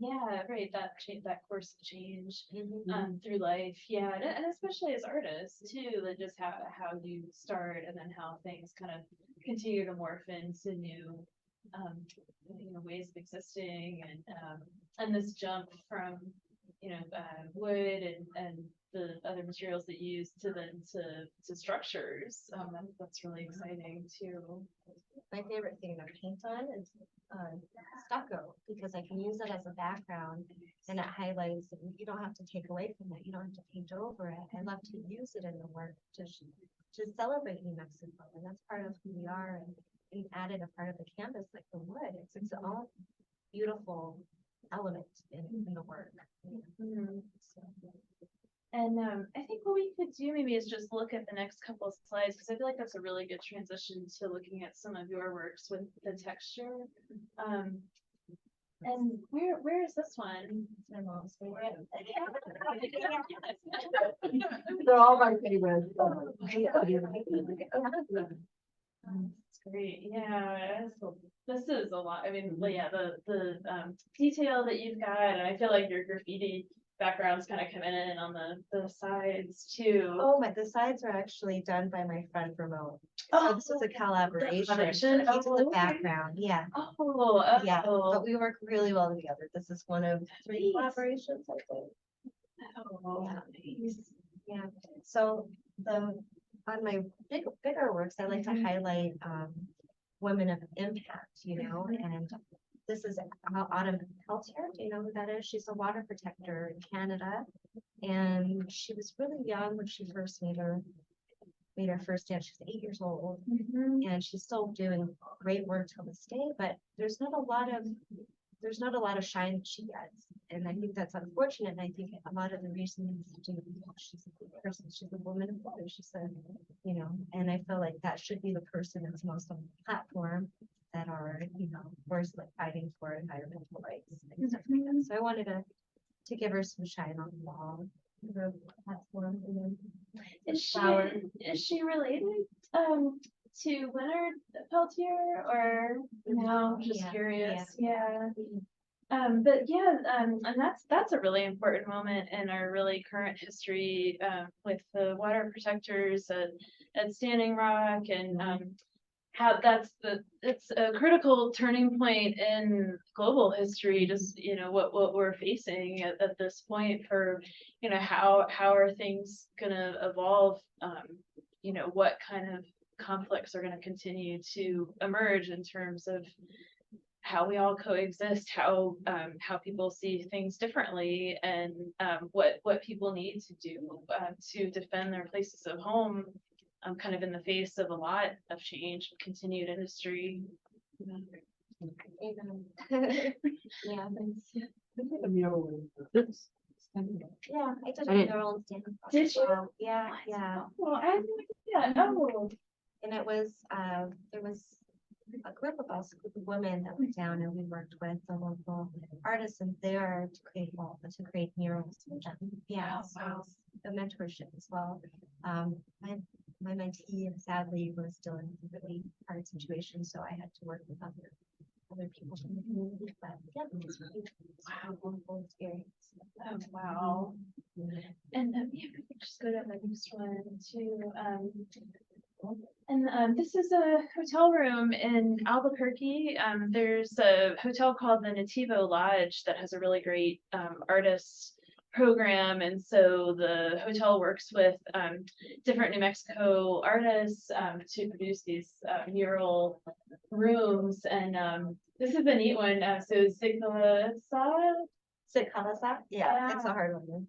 Speaker 2: Yeah, right, that change, that course of change, through life, yeah, and especially as artists too, that just how you start and then how things kind of continue to morph into new, ways of existing, and this jump from, wood and the other materials that you use to structures, that's really exciting too.
Speaker 7: My favorite thing to paint on is stucco, because I can use it as a background and it highlights, and you don't have to take away from it. You don't have to paint over it. I love to use it in the work to celebrate New Mexico, and that's part of who we are. And added a part of the canvas, like the wood. It's its own beautiful element in the work. So,
Speaker 2: And I think what we could do maybe is just look at the next couple of slides, because I feel like that's a really good transition to looking at some of your works with the texture. And where is this one?
Speaker 7: it's my mom's favorite.
Speaker 6: They're all my favorites.
Speaker 2: It's great, yeah, this is a lot, I mean, yeah, the detail that you've got, and I feel like your graffiti background's kind of coming in on the sides too.
Speaker 7: Oh, the sides are actually done by my friend Ramon. So this was a collaboration.
Speaker 2: collaboration?
Speaker 7: He did
Speaker 2: Oh,
Speaker 7: the
Speaker 2: okay.
Speaker 7: background, yeah.
Speaker 2: Oh,
Speaker 7: Yeah, but we work really well together. This is one of 3
Speaker 2: Nice.
Speaker 7: collaborations, I think.
Speaker 2: oh,
Speaker 7: Yeah.
Speaker 2: nice.
Speaker 7: Yeah, so on my bigger works, I like to highlight women of impact, and this is Autumn Peltier. Do you know who that is? She's a water protector in Canada, and she was really young when she first made her first dance. She's 8 years old, and she's still doing great work till this day, but there's not a lot of shine that she gets. And I think that's unfortunate. And I think a lot of the reason is to do with she's a good person, she's a woman of color, she said, and I feel like that should be the person that's most on the platform that are, of course, like fighting for environmental rights and stuff like that. So I wanted to give her some shine on the wall. The platform,
Speaker 2: Is
Speaker 7: flower.
Speaker 2: she related to Leonard Peltier, or no? Just
Speaker 7: Yeah,
Speaker 2: curious. Yeah. But yeah, and that's a really important moment in our really current history, with the water protectors at Standing Rock, and how it's a critical turning point in global history, just what we're facing at this point for how are things gonna evolve, what kind of conflicts are gonna continue to emerge in terms of how we all coexist, how people see things differently, and what people need to do to defend their places of home, kind of in the face of a lot of change, continued industry.
Speaker 7: Yeah, thanks.
Speaker 6: A mural. Oops.
Speaker 7: Yeah, I did
Speaker 5: I
Speaker 7: a
Speaker 5: didn't-
Speaker 7: mural in Stanford.
Speaker 2: Did you?
Speaker 7: Yeah, yeah.
Speaker 2: Oh, I have no idea. Oh,
Speaker 7: And it was, there was a group of us, a group of women that went down and we worked with the local artisans there to create murals with them. Yeah, so the mentorship as well. My mentee sadly was still in a really hard situation, so I had to work with other people from the community, but yeah, it was really wonderful experience.
Speaker 2: Oh, wow. And yeah, we can just go to the next one too. This is a hotel room in Albuquerque. There's a hotel called the Nativo Lodge that has a really great artist program, and so the hotel works with different New Mexico artists to produce these mural rooms. And this is a neat one. So Sigla
Speaker 7: Sikalasa? Yeah, it's a hard one.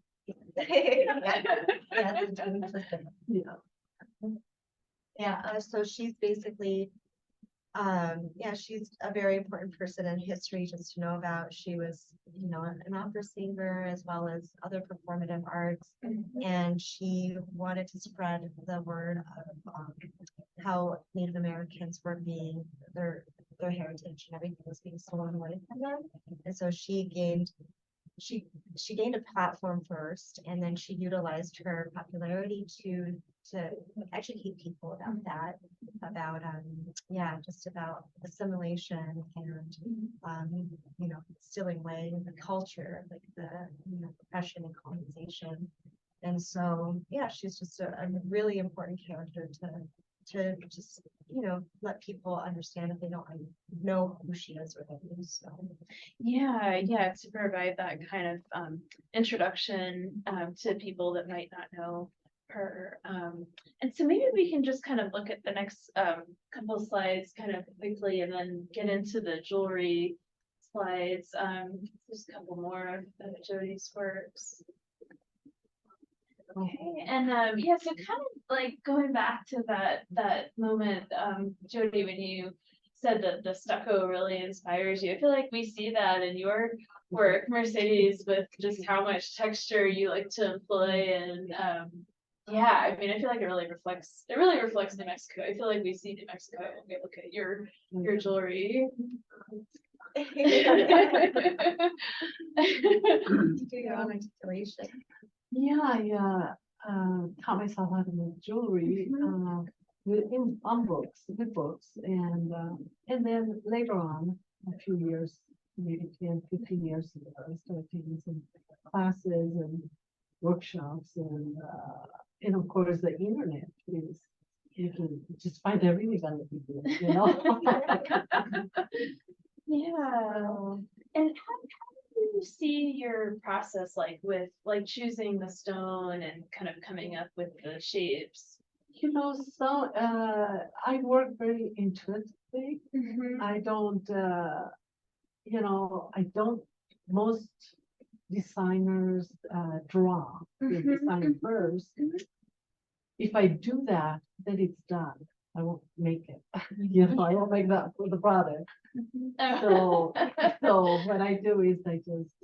Speaker 7: Yeah, so she's basically, she's a very important person in history just to know about. She was, an opera singer as well as other performative arts. And she wanted to spread the word of how Native Americans were being, their heritage and everything was being stolen away from them. And so she gained a platform first, and then she utilized her popularity to educate people about that, about just about assimilation and stealing away the culture, like the oppression and colonization. And so she's just a really important character to just let people understand if they don't know who she is or what it is. So
Speaker 2: yeah, to provide that kind of introduction to people that might not know her. And so maybe we can just kind of look at the next couple of slides kind of quickly and then get into the jewelry slides. Just a couple more of Jodie's works. Okay, and so kind of like going back to that moment, Jodie, when you said that the stucco really inspires you, I feel like we see that in your work, Mercedes, with just how much texture you like to employ. And I mean, I feel like it really reflects New Mexico. I feel like we see New Mexico and we look at your jewelry.
Speaker 7: you do your own articulation.
Speaker 6: Yeah, I taught myself how to make jewelry on books, with books, and then later on, a few years, maybe 10, 15 years ago, I started taking some classes and workshops, and of course the internet is, you can just find everything on the internet,
Speaker 2: Yeah. And how do you see your process like with like choosing the stone and kind of coming up with the shapes?
Speaker 6: So I work very intuitively. I don't, most designers draw the design first. If I do that, then it's done. I won't make it. I won't make that for the product. So what I do is I just,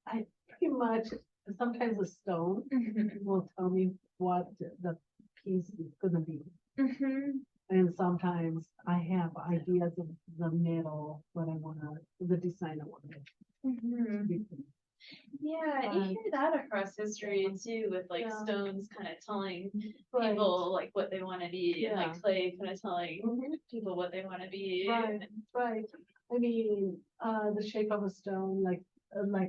Speaker 6: I pretty much, sometimes the stone will tell me what the piece is gonna be. And sometimes I have ideas of the middle, what I wanna, the design I wanna.
Speaker 2: Yeah, you hear that across history too, with like stones kind of telling people like what they want to be, and like clay kind of telling people what they want to be.
Speaker 6: Right. I mean, the shape of a stone, like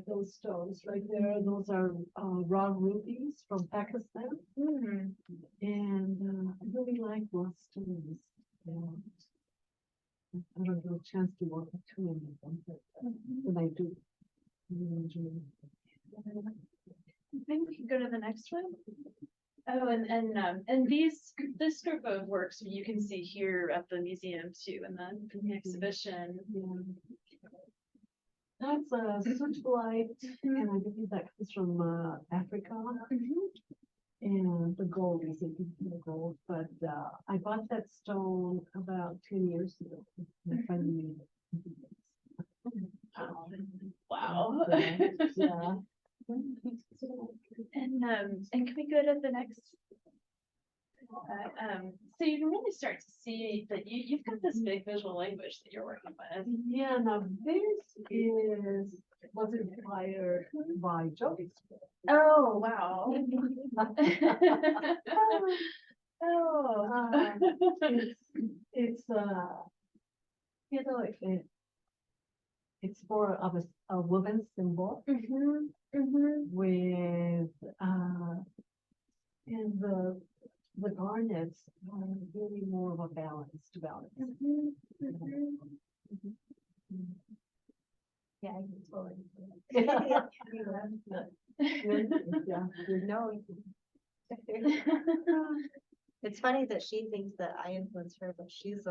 Speaker 6: those stones right there, those are raw rubies from Pakistan. And I really like raw stones. And I don't get a chance to work with too many of them, but when I do, I really enjoy it.
Speaker 2: I think we can go to the next one. Oh, and this group of works you can see here at the museum too, and then the exhibition.
Speaker 6: That's a searchlight, and I believe that comes from Africa. And the gold is a beautiful gold, but I bought that stone about 10 years ago. My friend made it.
Speaker 2: Wow.
Speaker 6: Yeah.
Speaker 2: And can we go to the next? So you can really start to see that you've got this big visual language that you're working with.
Speaker 6: Yeah, now was inspired by Jodie's work.
Speaker 2: Oh, wow. Oh.
Speaker 6: It's you know, it's more of a woman symbol
Speaker 2: Mhm, mhm.
Speaker 6: with and the garnets are really more of a balanced balance.
Speaker 2: Mhm, mhm.
Speaker 7: Yeah, I can totally.
Speaker 6: Yeah.
Speaker 7: No. It's funny that she thinks that I influenced her, but she's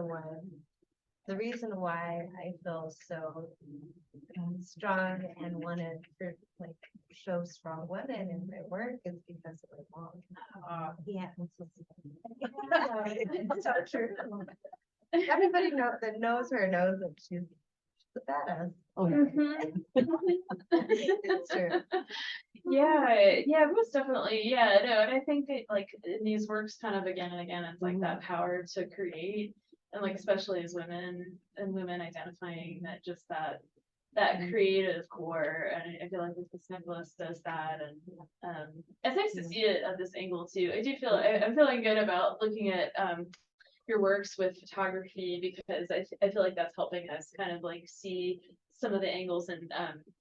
Speaker 7: the reason why I feel so strong and wanted to like show strong women in my work is because of my mom. Yeah. It's so true. Everybody that knows her knows that she's the badass.
Speaker 6: Oh,
Speaker 2: Mhm.
Speaker 7: It's true.
Speaker 2: Yeah, most definitely. Yeah, no, and I think that like in these works kind of again and again, it's like that power to create and like especially as women and women identifying that just that creative core. And I feel like this necklace does that. And it's nice to see it at this angle too. I do feel I'm feeling good about looking at your works with photography because I feel like that's helping us kind of like see some of the angles and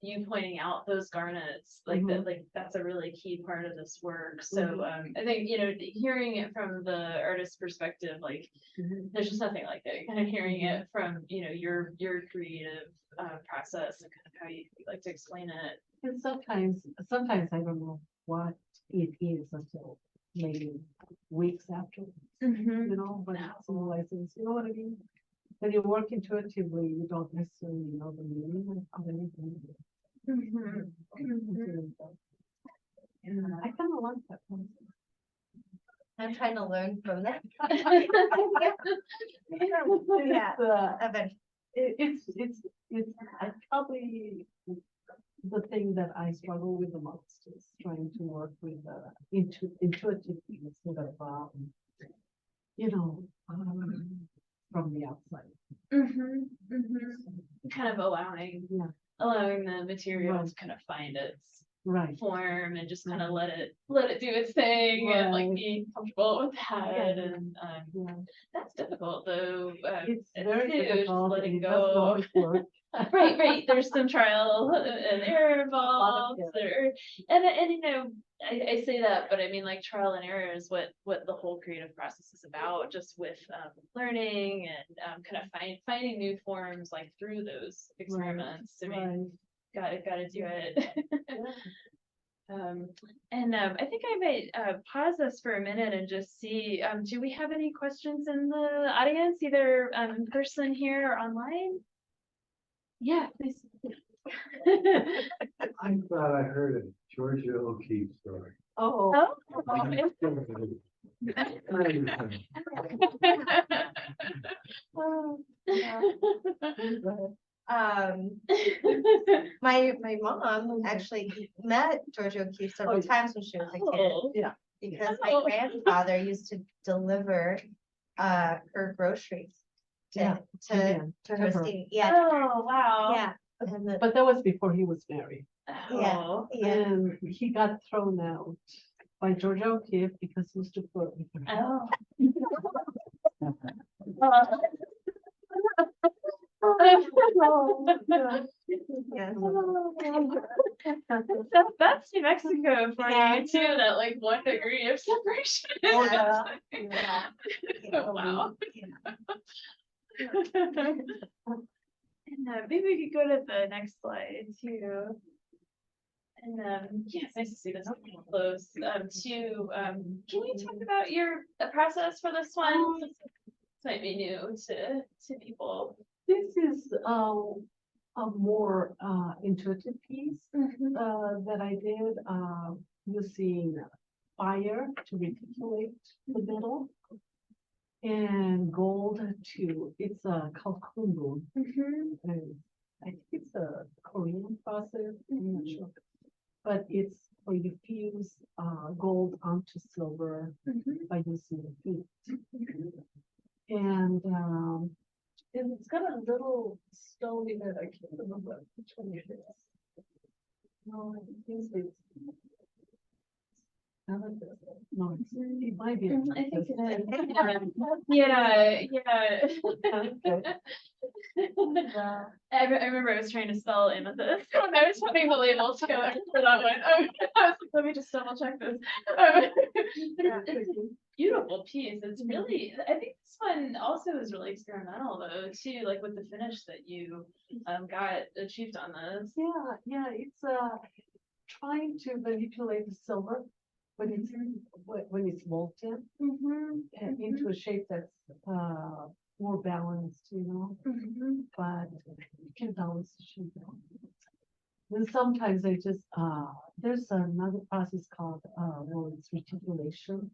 Speaker 2: you pointing out those garnets like that, like that's a really key part of this work. So I think, you know, hearing it from the artist's perspective, like there's just nothing like that. Kind of hearing it from, you know, your creative process and kind of how you like to explain it.
Speaker 6: and sometimes I don't know what it is until maybe weeks after, you know, but it symbolizes, you know what I mean? When you work intuitively, you don't necessarily know the meaning of anything. I kind of like that one.
Speaker 7: I'm trying to learn from that.
Speaker 6: Yeah.
Speaker 7: Evan.
Speaker 6: It's I probably the thing that I struggle with the most is trying to work with intuitive things instead of you know from the outside.
Speaker 2: Kind of allowing the material to kind of find its form and just kind of let it do its thing and like be comfortable with that. And that's difficult though.
Speaker 6: It's very difficult.
Speaker 2: Letting go. Right. There's some trial and error involved. And you know, I say that, but I mean like trial and error is what the whole creative process is about, just with learning and kind of finding new forms like through those experiments. I mean, gotta do it. I think I might pause this for a minute and just see, do we have any questions in the audience, either in person here or online? Yeah, please.
Speaker 8: I thought I heard a Georgia O'Keeffe story.
Speaker 6: Oh.
Speaker 7: My mom actually met Georgia O'Keeffe several times when she was a kid.
Speaker 6: Yeah.
Speaker 7: Because my grandfather used to deliver her groceries to Christine. Yeah.
Speaker 2: Oh, wow.
Speaker 7: Yeah.
Speaker 6: But that was before he was married.
Speaker 2: Oh.
Speaker 6: And he got thrown out by Georgia O'Keeffe because he was too poor.
Speaker 2: Oh.
Speaker 7: Yes.
Speaker 2: That's New Mexico for you too, that like 1 degree of separation.
Speaker 7: Yeah.
Speaker 2: Oh, wow. And maybe we could go to the next slide too. And yeah, it's nice to see this up close. Can you talk about your process for this one? This might be new to people.
Speaker 6: This is a more intuitive piece that I did using fire to reticulate the metal and gold it's called kundu. And I think it's a Korean process, I'm not sure. But it's where you fuse gold onto silver by using the feet. And it's got a little stone in it. I can't remember which one it is. No, I think it's. No, it might be.
Speaker 2: I think it is. Yeah, yeah.
Speaker 6: Okay.
Speaker 2: I remember I was trying to spell amethyst when I was putting the label together for that one. I was like, let me just double check this. But it's a beautiful piece. It's really, I think this one also is really experimental though, too, like with the finish that you got achieved on this.
Speaker 6: Yeah, it's trying to manipulate the silver when it's molten and into a shape that's more balanced, you know. But you can balance the shape. Then sometimes I just there's another process called it's reticulation,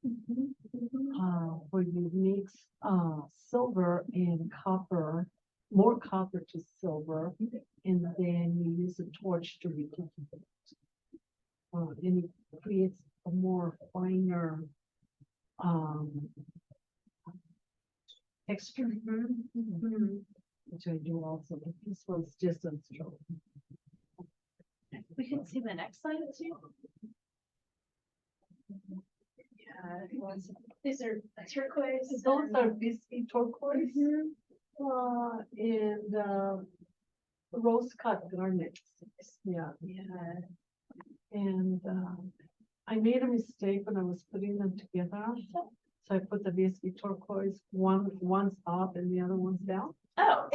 Speaker 6: where you mix silver and copper, more copper to silver, and then you use a torch to reticulate. And it creates a more finer texture, which I do also, but this one's just a stroke.
Speaker 2: We can see the next slide too. Yeah, these are turquoise.
Speaker 6: Those are biscuit turquoise and rose cut garnets. Yeah. And I made a mistake when I was putting them together. So I put the biscuit turquoise, one's up and the other one's down.
Speaker 2: Oh.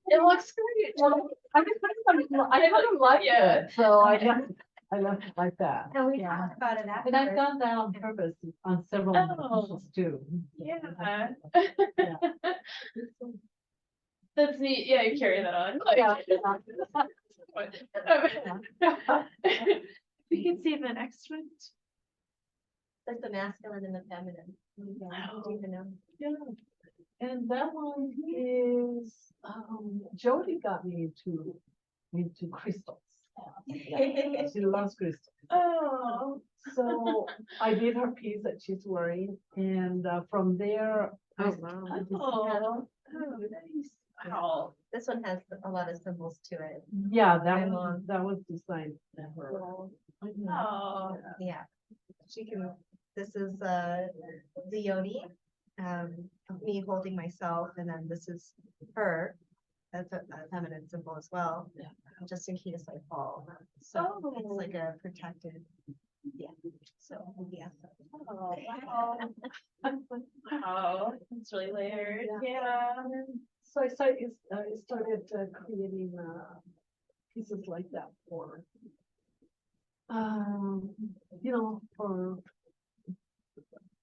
Speaker 2: It looks great.
Speaker 6: Well, I kind of like it, so I left it like that.
Speaker 7: And we
Speaker 6: Yeah.
Speaker 7: talked about it
Speaker 6: And I've
Speaker 7: afterwards.
Speaker 6: done that on purpose on several occasions too.
Speaker 2: Yeah.
Speaker 6: Yeah.
Speaker 2: That's neat. Yeah, you carry that on.
Speaker 6: Yeah.
Speaker 2: We can see the next one.
Speaker 7: Like the masculine and the feminine.
Speaker 2: Wow.
Speaker 7: Do you even know?
Speaker 6: Yeah. And that one is Jodie got me into crystals. Yeah. She loves crystals.
Speaker 2: Oh.
Speaker 6: So I did her piece that she's wearing, and from there, I just-
Speaker 2: Oh, nice. Wow.
Speaker 7: This one has a lot of symbols to it.
Speaker 6: yeah,
Speaker 7: My mom.
Speaker 6: that was designed for her.
Speaker 2: Oh.
Speaker 7: Yeah. She can, this is the Jodie, me holding myself, and then this is her. That's a feminine symbol as well, just in case I fall. So it's like a protected, yeah. So, yeah.
Speaker 2: Oh, wow. Wow. It's really layered. Yeah.
Speaker 6: So I started creating pieces like that for, for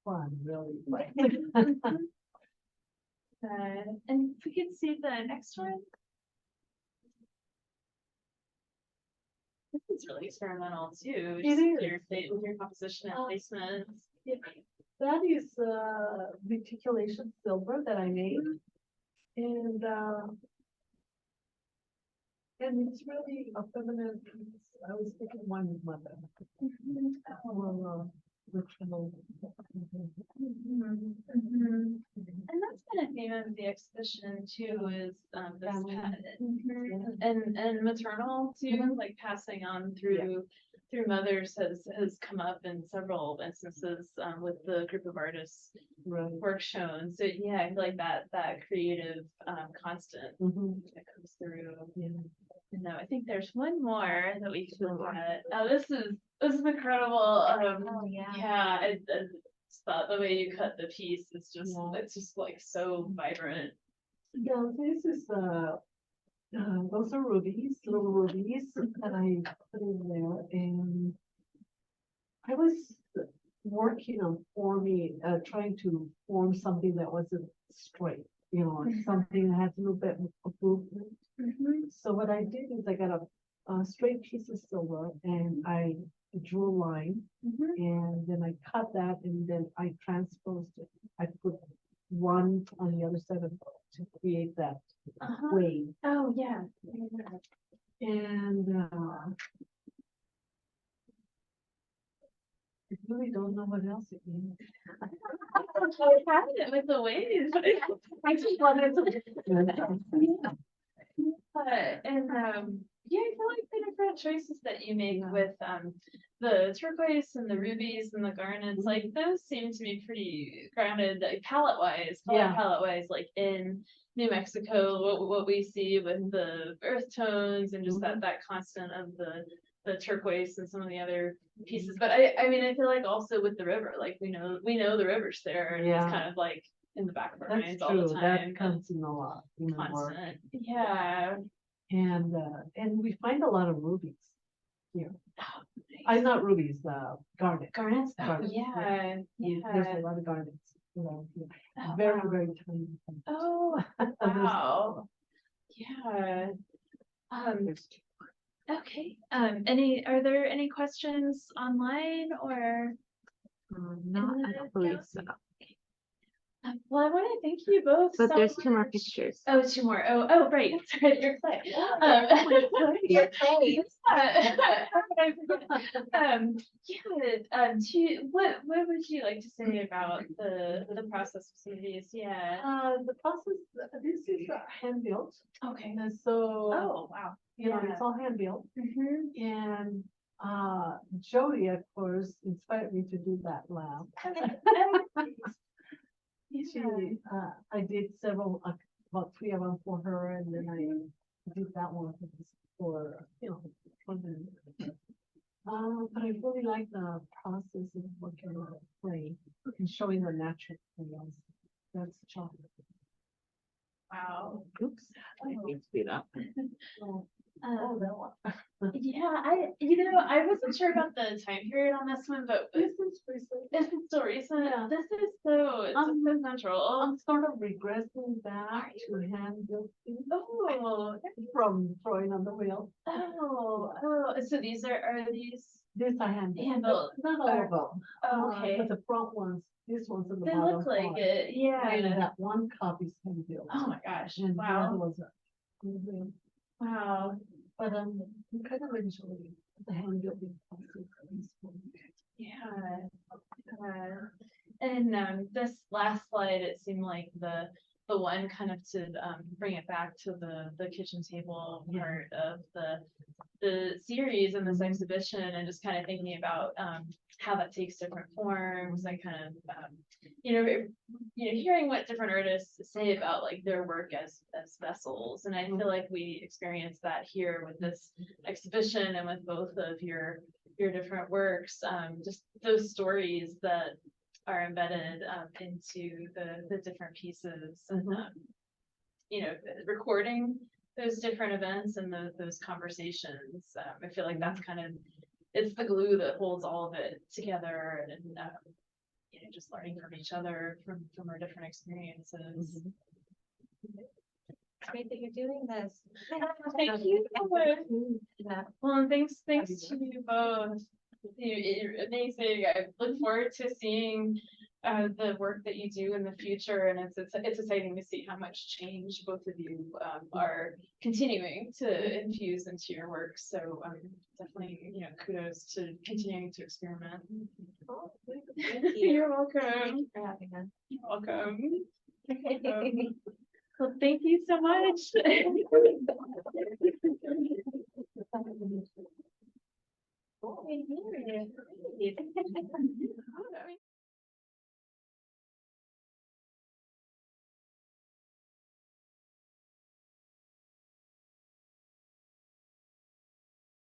Speaker 6: fun, really.
Speaker 2: And if we could see the next one. This is really experimental too.
Speaker 6: It
Speaker 2: Just
Speaker 6: is.
Speaker 2: with your composition and placements.
Speaker 6: That is reticulation silver that I made, and it's really a feminine piece. I was thinking one with mother. Ritual.
Speaker 2: And that's been a theme of the exhibition too, is this
Speaker 6: Family.
Speaker 2: and maternal too, like passing on through mothers has come up in several instances with the group of artists
Speaker 6: Right.
Speaker 2: work shown. So yeah, I feel like that creative constant that comes through.
Speaker 6: Yeah.
Speaker 2: No, I think there's one more that we can look at. Oh, this is incredible.
Speaker 7: Yeah.
Speaker 2: Yeah, I just thought the way you cut the piece is just it's just like so vibrant.
Speaker 6: Yeah, this is those are rubies, little rubies that I put in there, and I was working on trying to form something that wasn't straight, something that has a little bit of movement. So what I did is I got a straight piece of silver and I drew a line, and then I cut that, and then I transposed it. I put one on the other side of it to create that wave.
Speaker 2: Oh yeah.
Speaker 6: And what else it means.
Speaker 2: I had it with the waves. I just wanted to. Yeah, I feel like the different choices that you make
Speaker 6: Yeah.
Speaker 2: with the turquoise and the rubies and the garnets, like those seem to be pretty grounded, like palette-wise, color
Speaker 6: Yeah.
Speaker 2: palette-wise, like in New Mexico, what we see with the earth tones and just that constant of the turquoise and some of the other pieces. But I mean, I feel like also with the river, like we know the river's there, and
Speaker 6: Yeah.
Speaker 2: it's kind of like in the back of our
Speaker 6: That's
Speaker 2: minds all
Speaker 6: true,
Speaker 2: the time.
Speaker 6: that comes in a lot, in the work.
Speaker 2: Constant. Yeah.
Speaker 6: And we find a lot of rubies here.
Speaker 2: Oh,
Speaker 6: I'm not rubies, garnet.
Speaker 2: Garnets. Oh,
Speaker 6: Garnets,
Speaker 2: yeah.
Speaker 6: There's
Speaker 2: Yeah.
Speaker 6: a lot of garnets around here.
Speaker 2: Oh,
Speaker 6: Very,
Speaker 2: wow.
Speaker 6: very tiny.
Speaker 2: Oh, wow. Yeah.
Speaker 6: There's
Speaker 2: Okay. Are there any questions online or?
Speaker 5: Not, I don't believe so.
Speaker 2: Well, I want to thank you both.
Speaker 5: But
Speaker 2: so
Speaker 5: there's 2 more
Speaker 2: much.
Speaker 5: pictures.
Speaker 2: Oh, 2 more. Oh, right. Sorry, your play.
Speaker 7: Your play.
Speaker 2: What would you like to say about the process of some of these? Yeah.
Speaker 6: the process, this is hand built.
Speaker 2: Okay.
Speaker 6: And so,
Speaker 2: Oh, wow.
Speaker 6: you know,
Speaker 2: Yeah.
Speaker 6: it's all hand built.
Speaker 2: Mm-hmm.
Speaker 6: And Jodie, of course, inspired me to do that lab. She, I did several, about 3 of them for her, and then I did that one for, you know, for the. But I really like the process of working on the clay and showing the natural materials. That's chocolate.
Speaker 2: Wow.
Speaker 5: Oops. I need to speed up.
Speaker 6: So,
Speaker 2: that one. Yeah, I wasn't sure about the time period on this one, but
Speaker 6: this is recent.
Speaker 2: this is still recent.
Speaker 6: Yeah.
Speaker 2: This is so central.
Speaker 6: I'm sort of regressing back to hand built things
Speaker 2: Oh,
Speaker 6: from throwing on the wheel.
Speaker 2: oh. So these are these?
Speaker 6: This I hand
Speaker 2: Hand
Speaker 6: built.
Speaker 2: built.
Speaker 6: Not all of them.
Speaker 2: Oh, okay.
Speaker 6: But the front ones, this one's in the
Speaker 2: They
Speaker 6: bottom.
Speaker 2: look like
Speaker 6: part.
Speaker 2: it. Yeah.
Speaker 6: And that one copy's hand built.
Speaker 2: Oh my gosh.
Speaker 6: And the other
Speaker 2: Wow.
Speaker 6: one's a.
Speaker 2: Wow.
Speaker 6: But I'm kind of enjoying the hand building process.
Speaker 2: Yeah. And this last slide, it seemed like the one kind of to bring it back to the kitchen table part of the series and this exhibition, and just kind of thinking about how that takes different forms and kind of hearing what different artists say about like their work as vessels. And I feel like we experienced that here with this exhibition and with both of your different works, just those stories that are embedded into the different pieces, and recording those different events and those conversations. I feel like that's kind of, it's the glue that holds all of it together, and just learning from each other, from our different experiences.
Speaker 7: It's great that you're doing this.
Speaker 2: Thank you so much.
Speaker 7: Yeah.
Speaker 2: Well, and thanks to you both. You're amazing. I look forward to seeing the work that you do in the future, and it's exciting to see how much change both of you are continuing to infuse into your work. So definitely, kudos to continuing to experiment.
Speaker 7: Oh, thank you.
Speaker 2: You're welcome.
Speaker 7: Thank you for having us.
Speaker 2: You're welcome. Well, thank you so much.